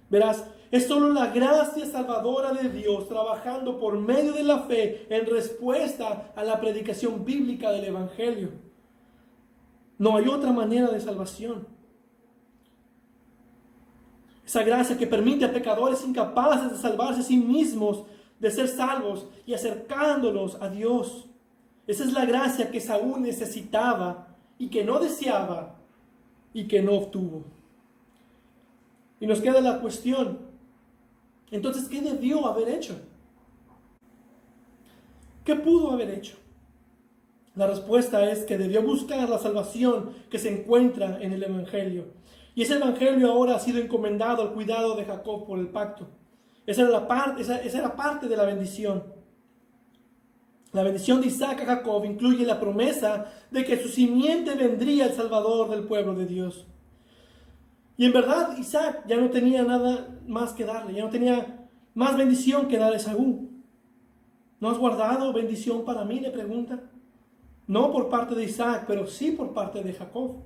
Verás, es solo la gracia salvadora de Dios trabajando por medio de la fe en respuesta a la predicación bíblica del Evangelio. No hay otra manera de salvación. Esa gracia que permite a pecadores incapaces de salvarse a sí mismos, de ser salvos y acercándolos a Dios. Esa es la gracia que Saúl necesitaba y que no deseaba y que no obtuvo. Y nos queda la cuestión, entonces, ¿qué debió haber hecho? ¿Qué pudo haber hecho? La respuesta es que debió buscar la salvación que se encuentra en el Evangelio. Y ese Evangelio ahora ha sido encomendado al cuidado de Jacob por el pacto. Esa era parte de la bendición. La bendición de Isaac a Jacob incluye la promesa de que su simiente vendría el Salvador del pueblo de Dios. Y en verdad Isaac ya no tenía nada más que darle, ya no tenía más bendición que dar a Esaú. ¿No has guardado bendición para mí?, le pregunta. No por parte de Isaac, pero sí por parte de Jacob.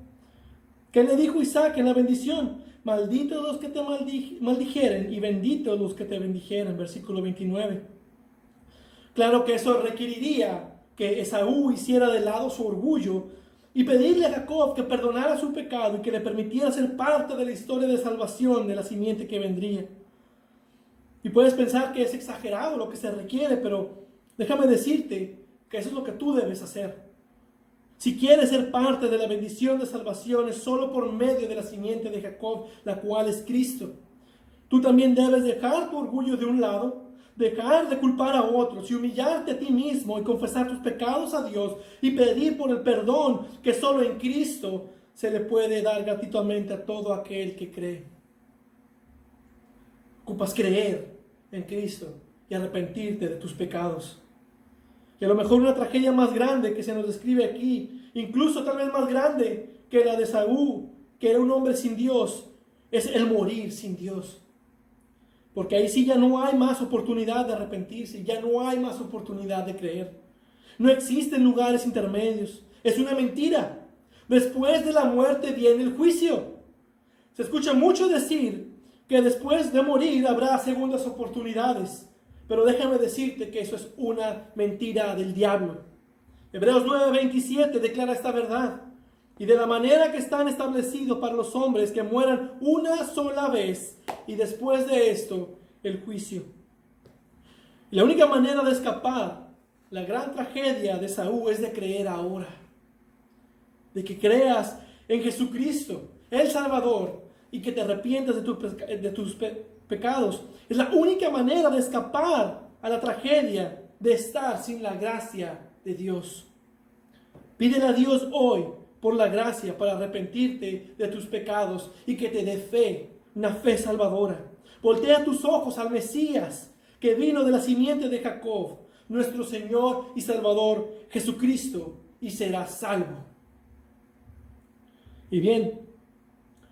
¿Qué le dijo Isaac en la bendición? Malditos los que te maldijeren y benditos los que te bendijeren. Versículo 29. Claro que eso requeriría que Esaú hiciera de lado su orgullo y pedirle a Jacob que perdonara su pecado y que le permitiera ser parte de la historia de salvación de la simiente que vendría. Y puedes pensar que es exagerado lo que se requiere, pero déjame decirte que eso es lo que tú debes hacer. Si quieres ser parte de la bendición de salvación, es solo por medio de la simiente de Jacob, la cual es Cristo. Tú también debes dejar tu orgullo de un lado, dejar de culpar a otros y humillarte a ti mismo y confesar tus pecados a Dios y pedir por el perdón que solo en Cristo se le puede dar gratuitamente a todo aquel que cree. Ocupas creer en Cristo y arrepentirte de tus pecados. Y a lo mejor una tragedia más grande que se nos describe aquí, incluso tal vez más grande que la de Esaú, que era un hombre sin Dios, es el morir sin Dios. Porque ahí sí ya no hay más oportunidad de arrepentirse, ya no hay más oportunidad de creer. No existen lugares intermedios, es una mentira. Después de la muerte viene el juicio. Se escucha mucho decir que después de morir habrá segundas oportunidades. Pero déjame decirte que eso es una mentira del diablo. Hebreos 9:27 declara esta verdad. Y de la manera que están establecidos para los hombres que mueran una sola vez, y después de esto, el juicio. Y la única manera de escapar la gran tragedia de Esaú es de creer ahora. De que creas en Jesucristo, el Salvador, y que te arrepientas de tus pecados. Es la única manera de escapar a la tragedia de estar sin la gracia de Dios. Pídele a Dios hoy por la gracia para arrepentirte de tus pecados y que te dé fe, una fe salvadora. Voltea tus ojos al Mesías que vino de la simiente de Jacob, nuestro Señor y Salvador Jesucristo, y serás salvo. Y bien,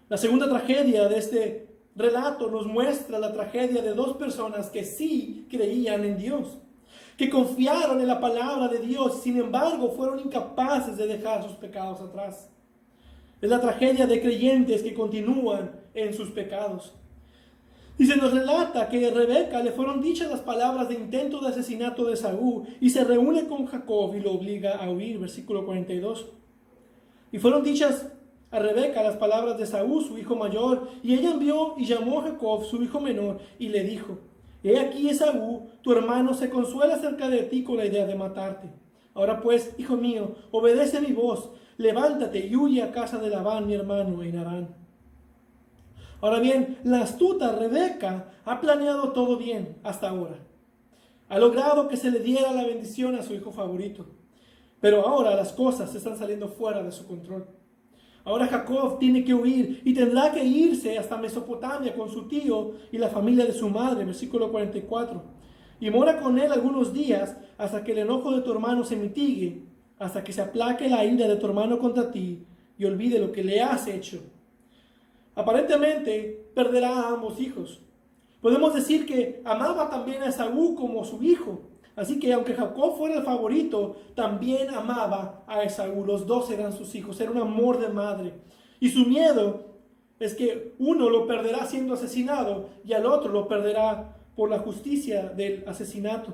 la segunda tragedia de este relato nos muestra la tragedia de dos personas que sí creían en Dios, que confiaron en la palabra de Dios, sin embargo fueron incapaces de dejar sus pecados atrás. Es la tragedia de creyentes que continúan en sus pecados. Y se nos relata que a Rebeca le fueron dichas las palabras de intento de asesinato de Esaú y se reúne con Jacob y lo obliga a huir, versículo 42. Y fueron dichas a Rebeca las palabras de Esaú, su hijo mayor, y ella envió y llamó a Jacob, su hijo menor, y le dijo: He aquí, Esaú, tu hermano, se consuela acerca de ti con la idea de matarte. Ahora pues, hijo mío, obedece mi voz, levántate y huye a casa de Labán, mi hermano, en Harán. Ahora bien, la astuta Rebeca ha planeado todo bien hasta ahora. Ha logrado que se le diera la bendición a su hijo favorito. Pero ahora las cosas están saliendo fuera de su control. Ahora Jacob tiene que huir y tendrá que irse hasta Mesopotamia con su tío y la familia de su madre, versículo 44. Y mora con él algunos días hasta que el enojo de tu hermano se mitigue, hasta que se aplaque la ira de tu hermano contra ti y olvide lo que le has hecho. Aparentemente perderá a ambos hijos. Podemos decir que amaba también a Esaú como su hijo. Así que aunque Jacob fuera el favorito, también amaba a Esaú. Los dos eran sus hijos, era un amor de madre. Y su miedo es que uno lo perderá siendo asesinado y al otro lo perderá por la justicia del asesinato.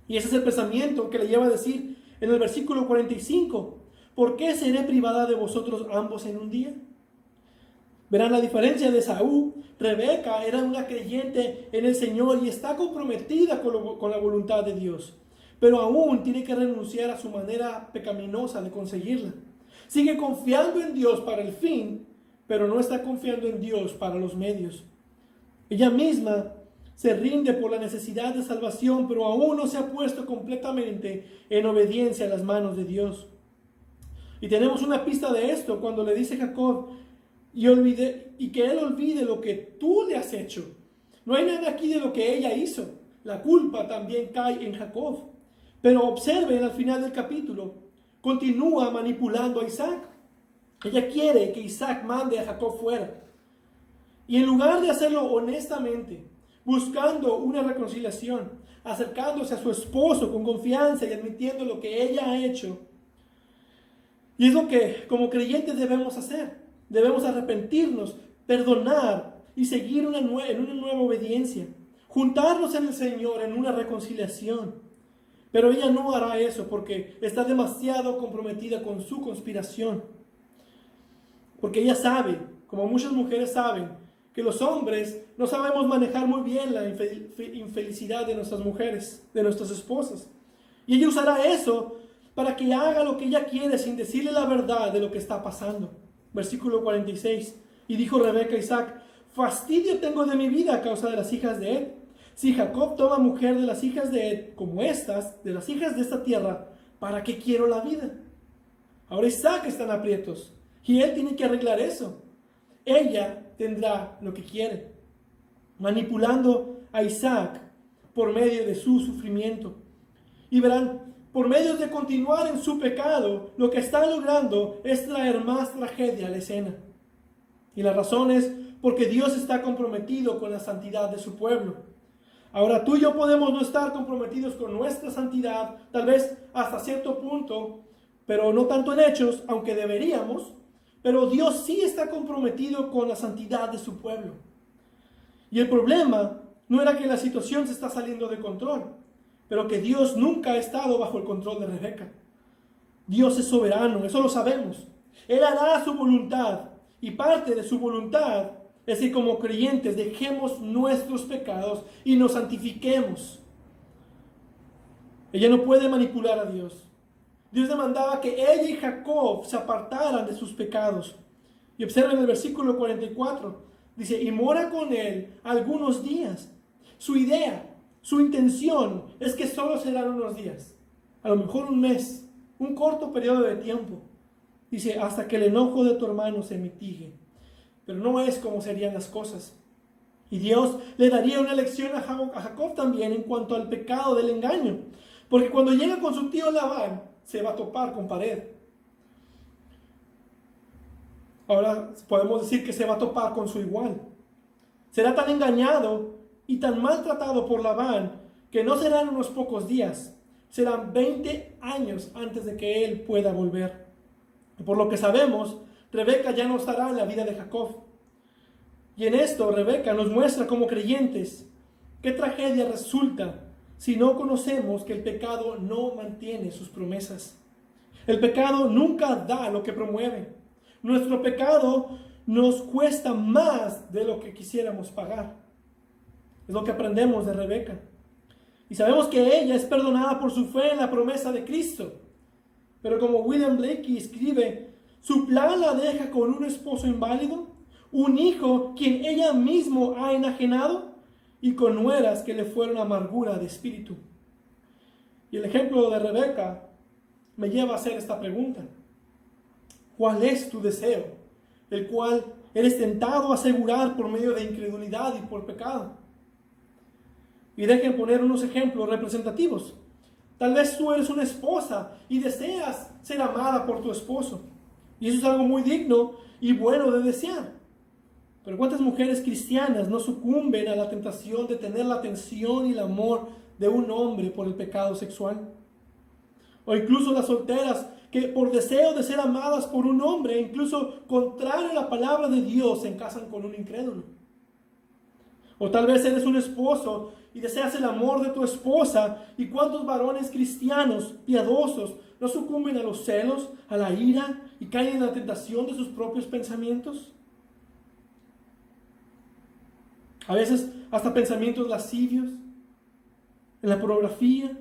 Y ese es el pensamiento que le lleva a decir en el versículo 45: ¿por qué seré privada de vosotros ambos en un día? Verán la diferencia de Esaú. Rebeca era una creyente en el Señor y está comprometida con la voluntad de Dios. Pero aún tiene que renunciar a su manera pecaminosa de conseguirla. Sigue confiando en Dios para el fin, pero no está confiando en Dios para los medios. Ella misma se rinde por la necesidad de salvación, pero aún no se ha puesto completamente en obediencia a las manos de Dios. Y tenemos una pista de esto cuando le dice Jacob: y que él olvide lo que tú le has hecho. No hay nada aquí de lo que ella hizo. La culpa también cae en Jacob. Pero observen al final del capítulo, continúa manipulando a Isaac. Ella quiere que Isaac mande a Jacob fuera. Y en lugar de hacerlo honestamente, buscando una reconciliación, acercándose a su esposo con confianza y admitiendo lo que ella ha hecho. Y es lo que como creyentes debemos hacer. Debemos arrepentirnos, perdonar y seguir en una nueva obediencia. Juntarnos en el Señor en una reconciliación. Pero ella no hará eso porque está demasiado comprometida con su conspiración. Porque ella sabe, como muchas mujeres saben, que los hombres no sabemos manejar muy bien la infelicidad de nuestras mujeres, de nuestras esposas. Y ella usará eso para que haga lo que ella quiere sin decirle la verdad de lo que está pasando. Versículo 46. Y dijo Rebeca a Isaac: fastidio tengo de mi vida a causa de las hijas de Ed. Si Jacob toma mujer de las hijas de Ed, como estas, de las hijas de esta tierra, ¿para qué quiero la vida? Ahora Isaac está en aprietos y él tiene que arreglar eso. Ella tendrá lo que quiere, manipulando a Isaac por medio de su sufrimiento. Y verán, por medio de continuar en su pecado, lo que está logrando es traer más tragedia a la escena. Y la razón es porque Dios está comprometido con la santidad de su pueblo. Ahora tú y yo podemos no estar comprometidos con nuestra santidad, tal vez hasta cierto punto, pero no tanto en hechos, aunque deberíamos. Pero Dios sí está comprometido con la santidad de su pueblo. Y el problema no era que la situación se está saliendo de control, pero que Dios nunca ha estado bajo el control de Rebeca. Dios es soberano, eso lo sabemos. Él hará su voluntad, y parte de su voluntad es que como creyentes dejemos nuestros pecados y nos santifiquemos. Ella no puede manipular a Dios. Dios demandaba que ella y Jacob se apartaran de sus pecados. Y observen el versículo 44. Dice, y mora con él algunos días. Su idea, su intención es que solo serán unos días. A lo mejor un mes, un corto periodo de tiempo. Dice, hasta que el enojo de tu hermano se mitigue. Pero no es como serían las cosas. Y Dios le daría una lección a Jacob también en cuanto al pecado del engaño. Porque cuando llega con su tío Labán, se va a topar con pared. Ahora podemos decir que se va a topar con su igual. Será tan engañado y tan maltratado por Labán que no serán unos pocos días. Serán 20 años antes de que él pueda volver. Y por lo que sabemos, Rebeca ya no estará en la vida de Jacob. Y en esto Rebeca nos muestra como creyentes qué tragedia resulta si no conocemos que el pecado no mantiene sus promesas. El pecado nunca da lo que promueve. Nuestro pecado nos cuesta más de lo que quisiéramos pagar. Es lo que aprendemos de Rebeca. Y sabemos que ella es perdonada por su fe en la promesa de Cristo. Pero como William Blakey escribe, su plan la deja con un esposo inválido, un hijo quien ella mismo ha enajenado y con nueras que le fueron amargura de espíritu. Y el ejemplo de Rebeca me lleva a hacer esta pregunta. ¿Cuál es tu deseo, el cual eres tentado a asegurar por medio de incredulidad y por pecado? Y dejen poner unos ejemplos representativos. Tal vez tú eres una esposa y deseas ser amada por tu esposo. Y eso es algo muy digno y bueno de desear. Pero ¿cuántas mujeres cristianas no sucumben a la tentación de tener la atención y el amor de un hombre por el pecado sexual? O incluso las solteras que por deseo de ser amadas por un hombre, incluso contrario a la palabra de Dios, se casan con un incrédulo. O tal vez eres un esposo y deseas el amor de tu esposa. ¿Y cuántos varones cristianos, piadosos, no sucumben a los celos, a la ira y caen en la tentación de sus propios pensamientos? A veces hasta pensamientos lascivios, en la pornografía.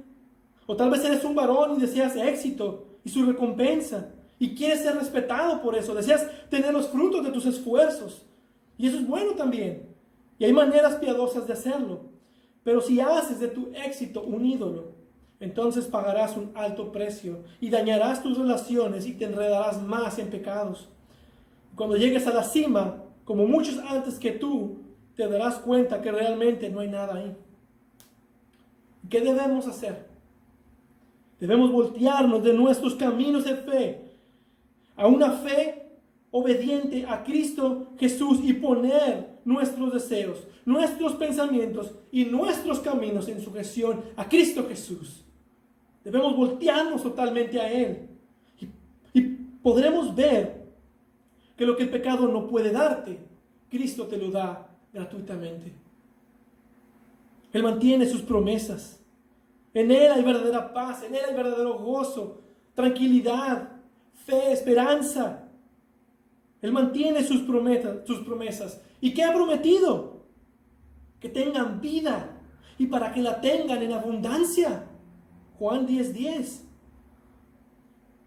O tal vez eres un varón y deseas éxito y su recompensa. Y quieres ser respetado por eso. Deseas tener los frutos de tus esfuerzos. Y eso es bueno también. Y hay maneras piadosas de hacerlo. Pero si haces de tu éxito un ídolo, entonces pagarás un alto precio y dañarás tus relaciones y te enredarás más en pecados. Cuando llegues a la cima, como muchos antes que tú, te darás cuenta que realmente no hay nada ahí. ¿Qué debemos hacer? Debemos voltearnos de nuestros caminos de fe a una fe obediente a Cristo Jesús y poner nuestros deseos, nuestros pensamientos y nuestros caminos en sujeción a Cristo Jesús. Debemos voltearnos totalmente a Él. Y podremos ver que lo que el pecado no puede darte, Cristo te lo da gratuitamente. Él mantiene sus promesas. En Él hay verdadera paz, en Él hay verdadero gozo, tranquilidad, fe, esperanza. Él mantiene sus promesas. ¿Y qué ha prometido? Que tengan vida y para que la tengan en abundancia. Juan 10:10.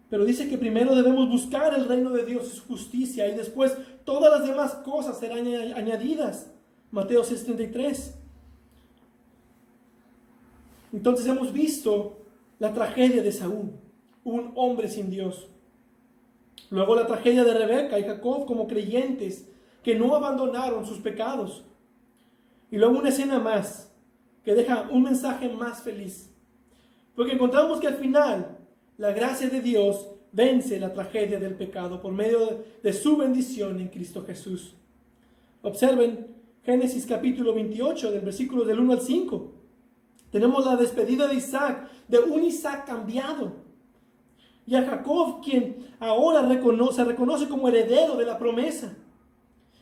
Pero dice que primero debemos buscar el reino de Dios y su justicia y después todas las demás cosas serán añadidas. Mateo 6:33. Entonces hemos visto la tragedia de Saúl, un hombre sin Dios. Luego la tragedia de Rebeca y Jacob como creyentes que no abandonaron sus pecados. Y luego una escena más que deja un mensaje más feliz. Porque encontramos que al final la gracia de Dios vence la tragedia del pecado por medio de su bendición en Cristo Jesús. Observen Génesis capítulo 28 del versículo del 1 al 5. Tenemos la despedida de Isaac, de un Isaac cambiado. Y a Jacob, quien ahora se reconoce como heredero de la promesa.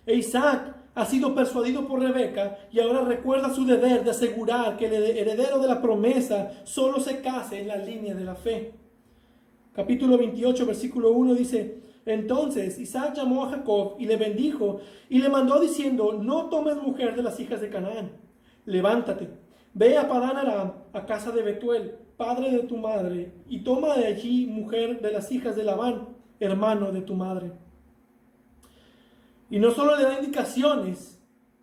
E Isaac ha sido persuadido por Rebeca y ahora recuerda su deber de asegurar que el heredero de la promesa solo se case en la línea de la fe. Capítulo 28, versículo 1 dice: entonces Isaac llamó a Jacob y le bendijo y le mandó diciendo: no tomes mujer de las hijas de Canaán. Levántate, ve a Padán Aram, a casa de Betuel, padre de tu madre, y toma de allí mujer de las hijas de Labán, hermano de tu madre. Y no solo le da indicaciones,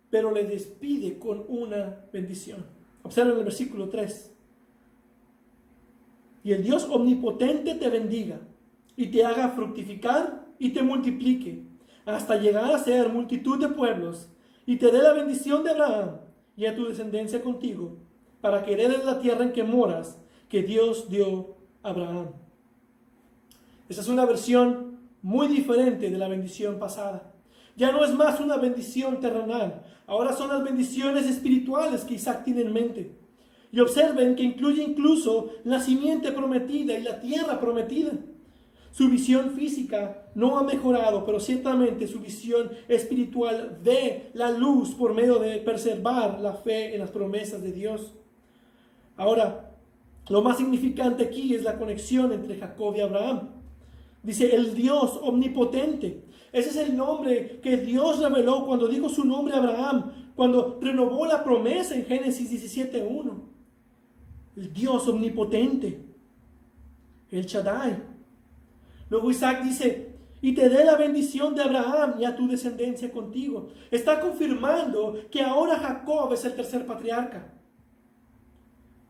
pero le despide con una bendición. Observen el versículo 3. Y el Dios omnipotente te bendiga, y te haga fructificar y te multiplique, hasta llegar a ser multitud de pueblos, y te dé la bendición de Abraham y a tu descendencia contigo, para que heredes la tierra en que moras, que Dios dio a Abraham. Esa es una versión muy diferente de la bendición pasada. Ya no es más una bendición terrenal, ahora son las bendiciones espirituales que Isaac tiene en mente. Y observen que incluye incluso la simiente prometida y la tierra prometida. Su visión física no ha mejorado, pero ciertamente su visión espiritual ve la luz por medio de preservar la fe en las promesas de Dios. Ahora, lo más significante aquí es la conexión entre Jacob y Abraham. Dice el Dios omnipotente. Ese es el nombre que Dios reveló cuando dijo su nombre a Abraham, cuando renovó la promesa en Génesis 17:1. El Dios omnipotente, el Shaddai. Luego Isaac dice: y te dé la bendición de Abraham y a tu descendencia contigo. Está confirmando que ahora Jacob es el tercer patriarca.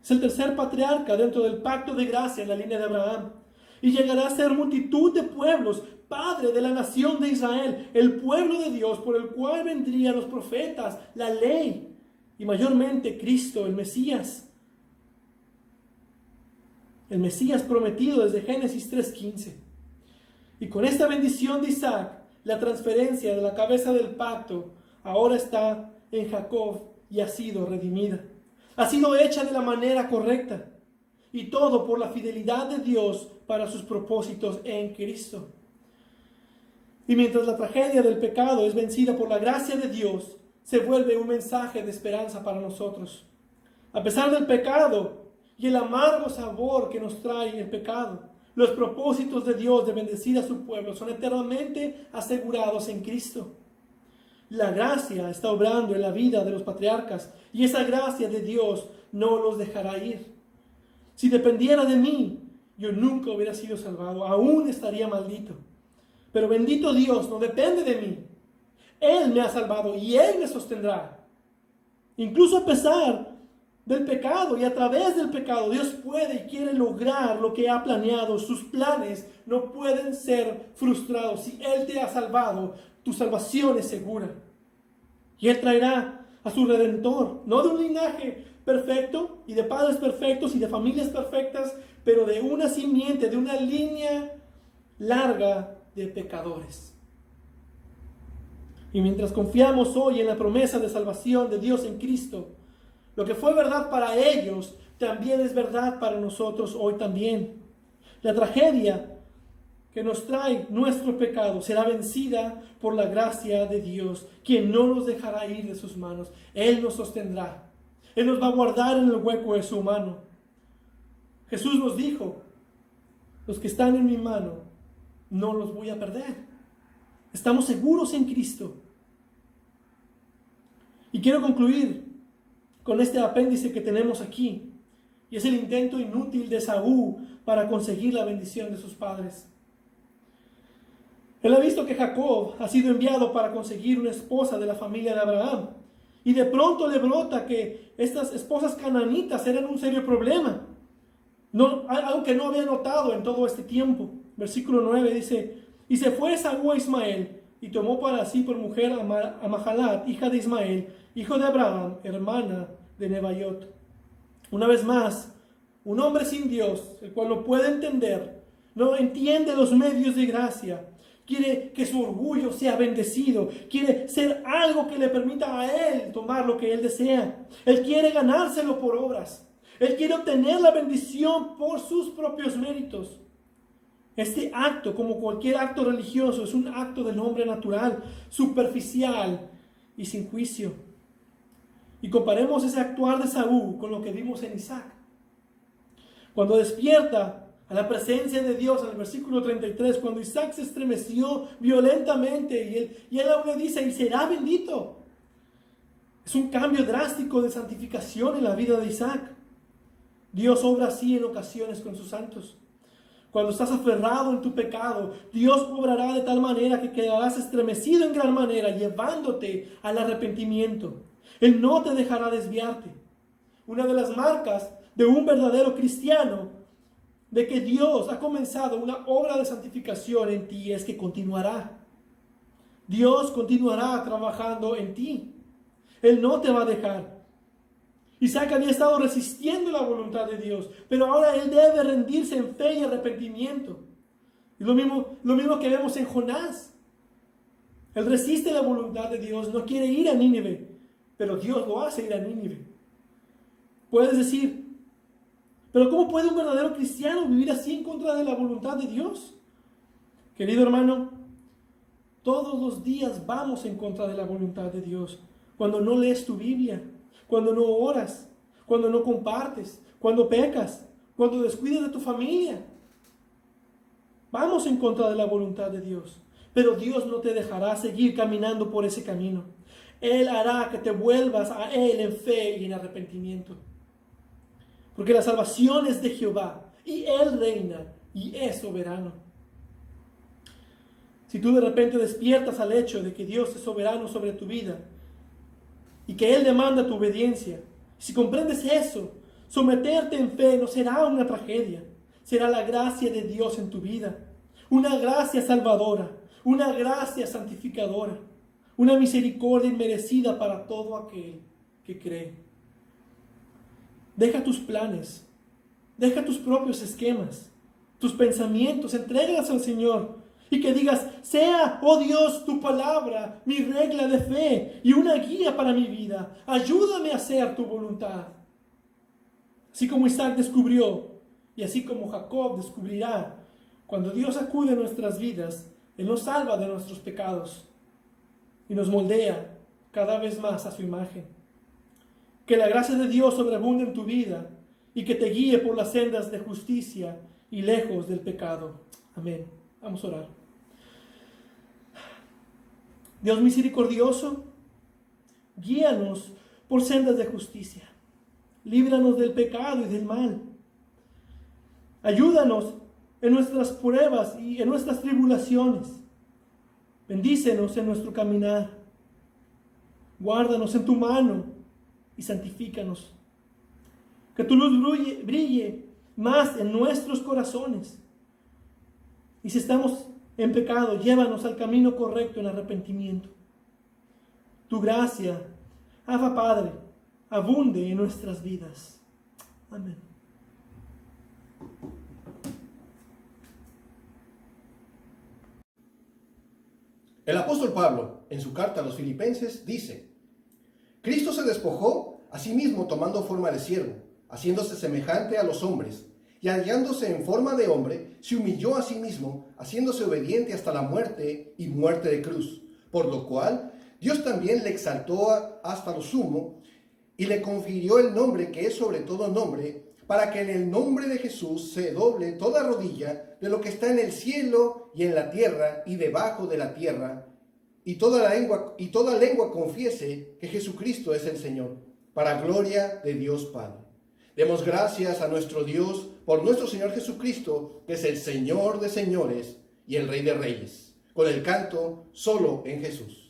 Es el tercer patriarca dentro del pacto de gracia en la línea de Abraham. Y llegará a ser multitud de pueblos, padre de la nación de Israel, el pueblo de Dios por el cual vendrían los profetas, la ley y mayormente Cristo, el Mesías. El Mesías prometido desde Génesis 3:15. Y con esta bendición de Isaac, la transferencia de la cabeza del pacto ahora está en Jacob y ha sido redimida. Ha sido hecha de la manera correcta. Y todo por la fidelidad de Dios para sus propósitos en Cristo. Y mientras la tragedia del pecado es vencida por la gracia de Dios, se vuelve un mensaje de esperanza para nosotros. A pesar del pecado y el amargo sabor que nos trae el pecado, los propósitos de Dios de bendecir a su pueblo son eternamente asegurados en Cristo. La gracia está obrando en la vida de los patriarcas y esa gracia de Dios no los dejará ir. Si dependiera de mí, yo nunca hubiera sido salvado, aún estaría maldito. Pero bendito Dios, no depende de mí. Él me ha salvado y Él me sostendrá. Incluso a pesar del pecado y a través del pecado, Dios puede y quiere lograr lo que ha planeado. Sus planes no pueden ser frustrados. Si Él te ha salvado, tu salvación es segura. Y Él traerá a su Redentor, no de un linaje perfecto y de padres perfectos y de familias perfectas, pero de una simiente, de una línea larga de pecadores. Y mientras confiamos hoy en la promesa de salvación de Dios en Cristo, lo que fue verdad para ellos también es verdad para nosotros hoy también. La tragedia que nos trae nuestro pecado será vencida por la gracia de Dios, quien no nos dejará ir de sus manos. Él nos sostendrá. Él nos va a guardar en el hueco de su mano. Jesús nos dijo: los que están en mi mano, no los voy a perder. Estamos seguros en Cristo. Y quiero concluir con este apéndice que tenemos aquí, y es el intento inútil de Esaú para conseguir la bendición de sus padres. Él ha visto que Jacob ha sido enviado para conseguir una esposa de la familia de Abraham, y de pronto le brota que estas esposas cananitas eran un serio problema, algo que no había notado en todo este tiempo. Versículo 9 dice: y se fue Esaú a Ismael, y tomó para sí por mujer a Mahalat, hija de Ismael, hijo de Abraham, hermana de Nebaiot. Una vez más, un hombre sin Dios, el cual no puede entender, no entiende los medios de gracia, quiere que su orgullo sea bendecido, quiere ser algo que le permita a él tomar lo que él desea. Él quiere ganárselo por obras. Él quiere obtener la bendición por sus propios méritos. Este acto, como cualquier acto religioso, es un acto del hombre natural, superficial y sin juicio. Y comparemos ese actuar de Saúl con lo que vimos en Isaac. Cuando despierta a la presencia de Dios, en el versículo 33, cuando Isaac se estremeció violentamente y él aún le dice: y será bendito. Es un cambio drástico de santificación en la vida de Isaac. Dios obra así en ocasiones con sus santos. Cuando estás aferrado en tu pecado, Dios obrará de tal manera que quedarás estremecido en gran manera, llevándote al arrepentimiento. Él no te dejará desviarte. Una de las marcas de un verdadero cristiano, de que Dios ha comenzado una obra de santificación en ti, es que continuará. Dios continuará trabajando en ti. Él no te va a dejar. Isaac había estado resistiendo la voluntad de Dios, pero ahora él debe rendirse en fe y arrepentimiento. Y lo mismo que vemos en Jonás. Él resiste la voluntad de Dios, no quiere ir a Nínive, pero Dios lo hace ir a Nínive. Puedes decir: pero ¿cómo puede un verdadero cristiano vivir así en contra de la voluntad de Dios? Querido hermano, todos los días vamos en contra de la voluntad de Dios. Cuando no lees tu Biblia, cuando no oras, cuando no compartes, cuando pecas, cuando descuidas de tu familia. Vamos en contra de la voluntad de Dios. Pero Dios no te dejará seguir caminando por ese camino. Él hará que te vuelvas a Él en fe y en arrepentimiento. Porque la salvación es de Jehová, y Él reina, y es soberano. Si tú de repente despiertas al hecho de que Dios es soberano sobre tu vida, y que Él demanda tu obediencia, si comprendes eso, someterte en fe no será una tragedia, será la gracia de Dios en tu vida, una gracia salvadora, una gracia santificadora, una misericordia inmerecida para todo aquel que cree. Deja tus planes, deja tus propios esquemas, tus pensamientos, entrégalos al Señor y que digas: sea, oh Dios, tu palabra, mi regla de fe y una guía para mi vida. Ayúdame a hacer tu voluntad. Así como Isaac descubrió y así como Jacob descubrirá, cuando Dios acude a nuestras vidas, Él nos salva de nuestros pecados y nos moldea cada vez más a su imagen. Que la gracia de Dios sobreabunde en tu vida y que te guíe por las sendas de justicia y lejos del pecado. Amén. Vamos a orar. Dios misericordioso, guíanos por sendas de justicia. Líbranos del pecado y del mal. Ayúdanos en nuestras pruebas y en nuestras tribulaciones. Bendícenos en nuestro caminar. Guárdanos en tu mano y santifícanos. Que tu luz brille más en nuestros corazones. Y si estamos en pecado, llévanos al camino correcto en arrepentimiento. Tu gracia, Abba Padre, abunde en nuestras vidas. Amén. El apóstol Pablo, en su carta a los Filipenses, dice: Cristo se despojó a sí mismo tomando forma de siervo, haciéndose semejante a los hombres, y hallándose en forma de hombre, se humilló a sí mismo, haciéndose obediente hasta la muerte y muerte de cruz, por lo cual Dios también le exaltó hasta lo sumo y le confirió el nombre que es sobre todo nombre, para que en el nombre de Jesús se doble toda rodilla de lo que está en el cielo y en la tierra y debajo de la tierra, y toda lengua confiese que Jesucristo es el Señor, para gloria de Dios Padre. Demos gracias a nuestro Dios por nuestro Señor Jesucristo, que es el Señor de señores y el Rey de reyes, con el canto Solo en Jesús.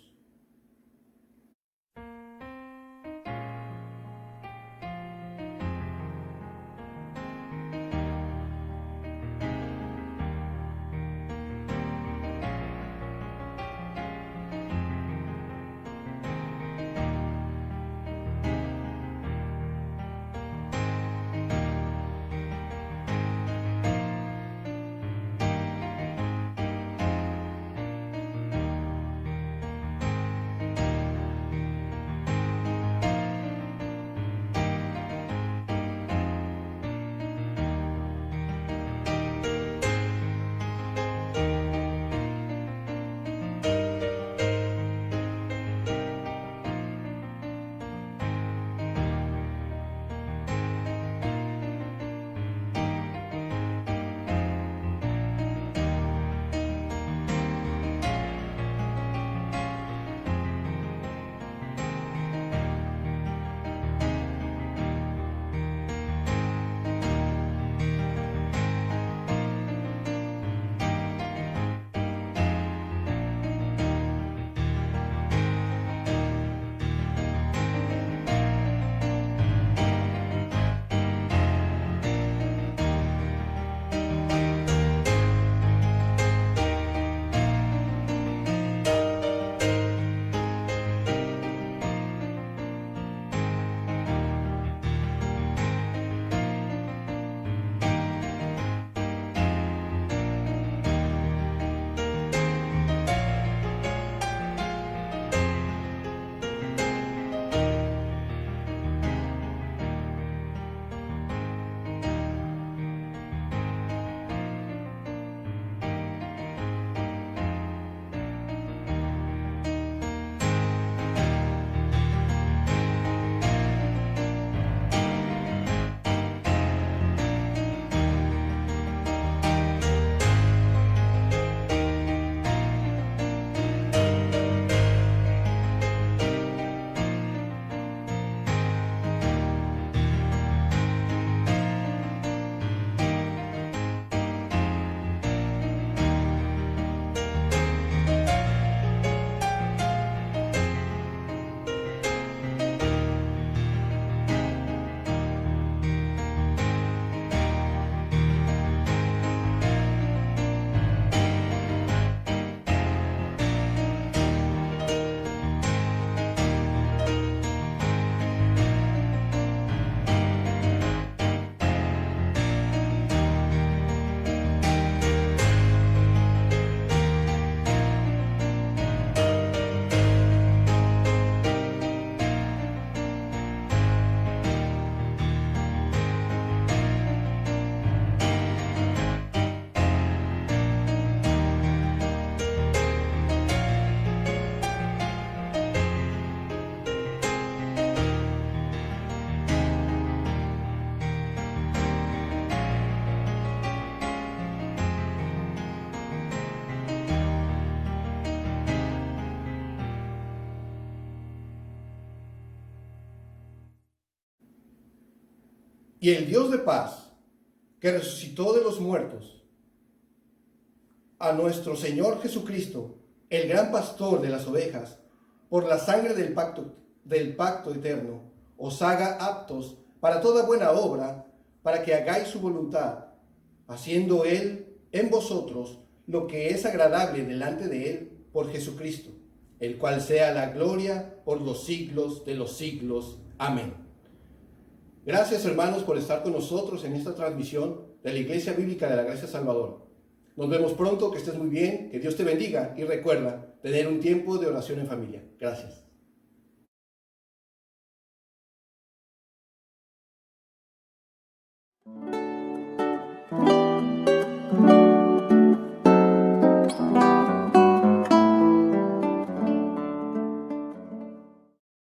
Y el Dios de paz, que resucitó de los muertos a nuestro Señor Jesucristo, el gran pastor de las ovejas, por la sangre del pacto eterno, os haga aptos para toda buena obra, para que hagáis su voluntad, haciendo Él en vosotros lo que es agradable delante de Él por Jesucristo, el cual sea la gloria por los siglos de los siglos. Amén. Gracias, hermanos, por estar con nosotros en esta transmisión de la Iglesia Bíblica de la Gracia Salvador. Nos vemos pronto, que estés muy bien, que Dios te bendiga y recuerda tener un tiempo de oración en familia. Gracias.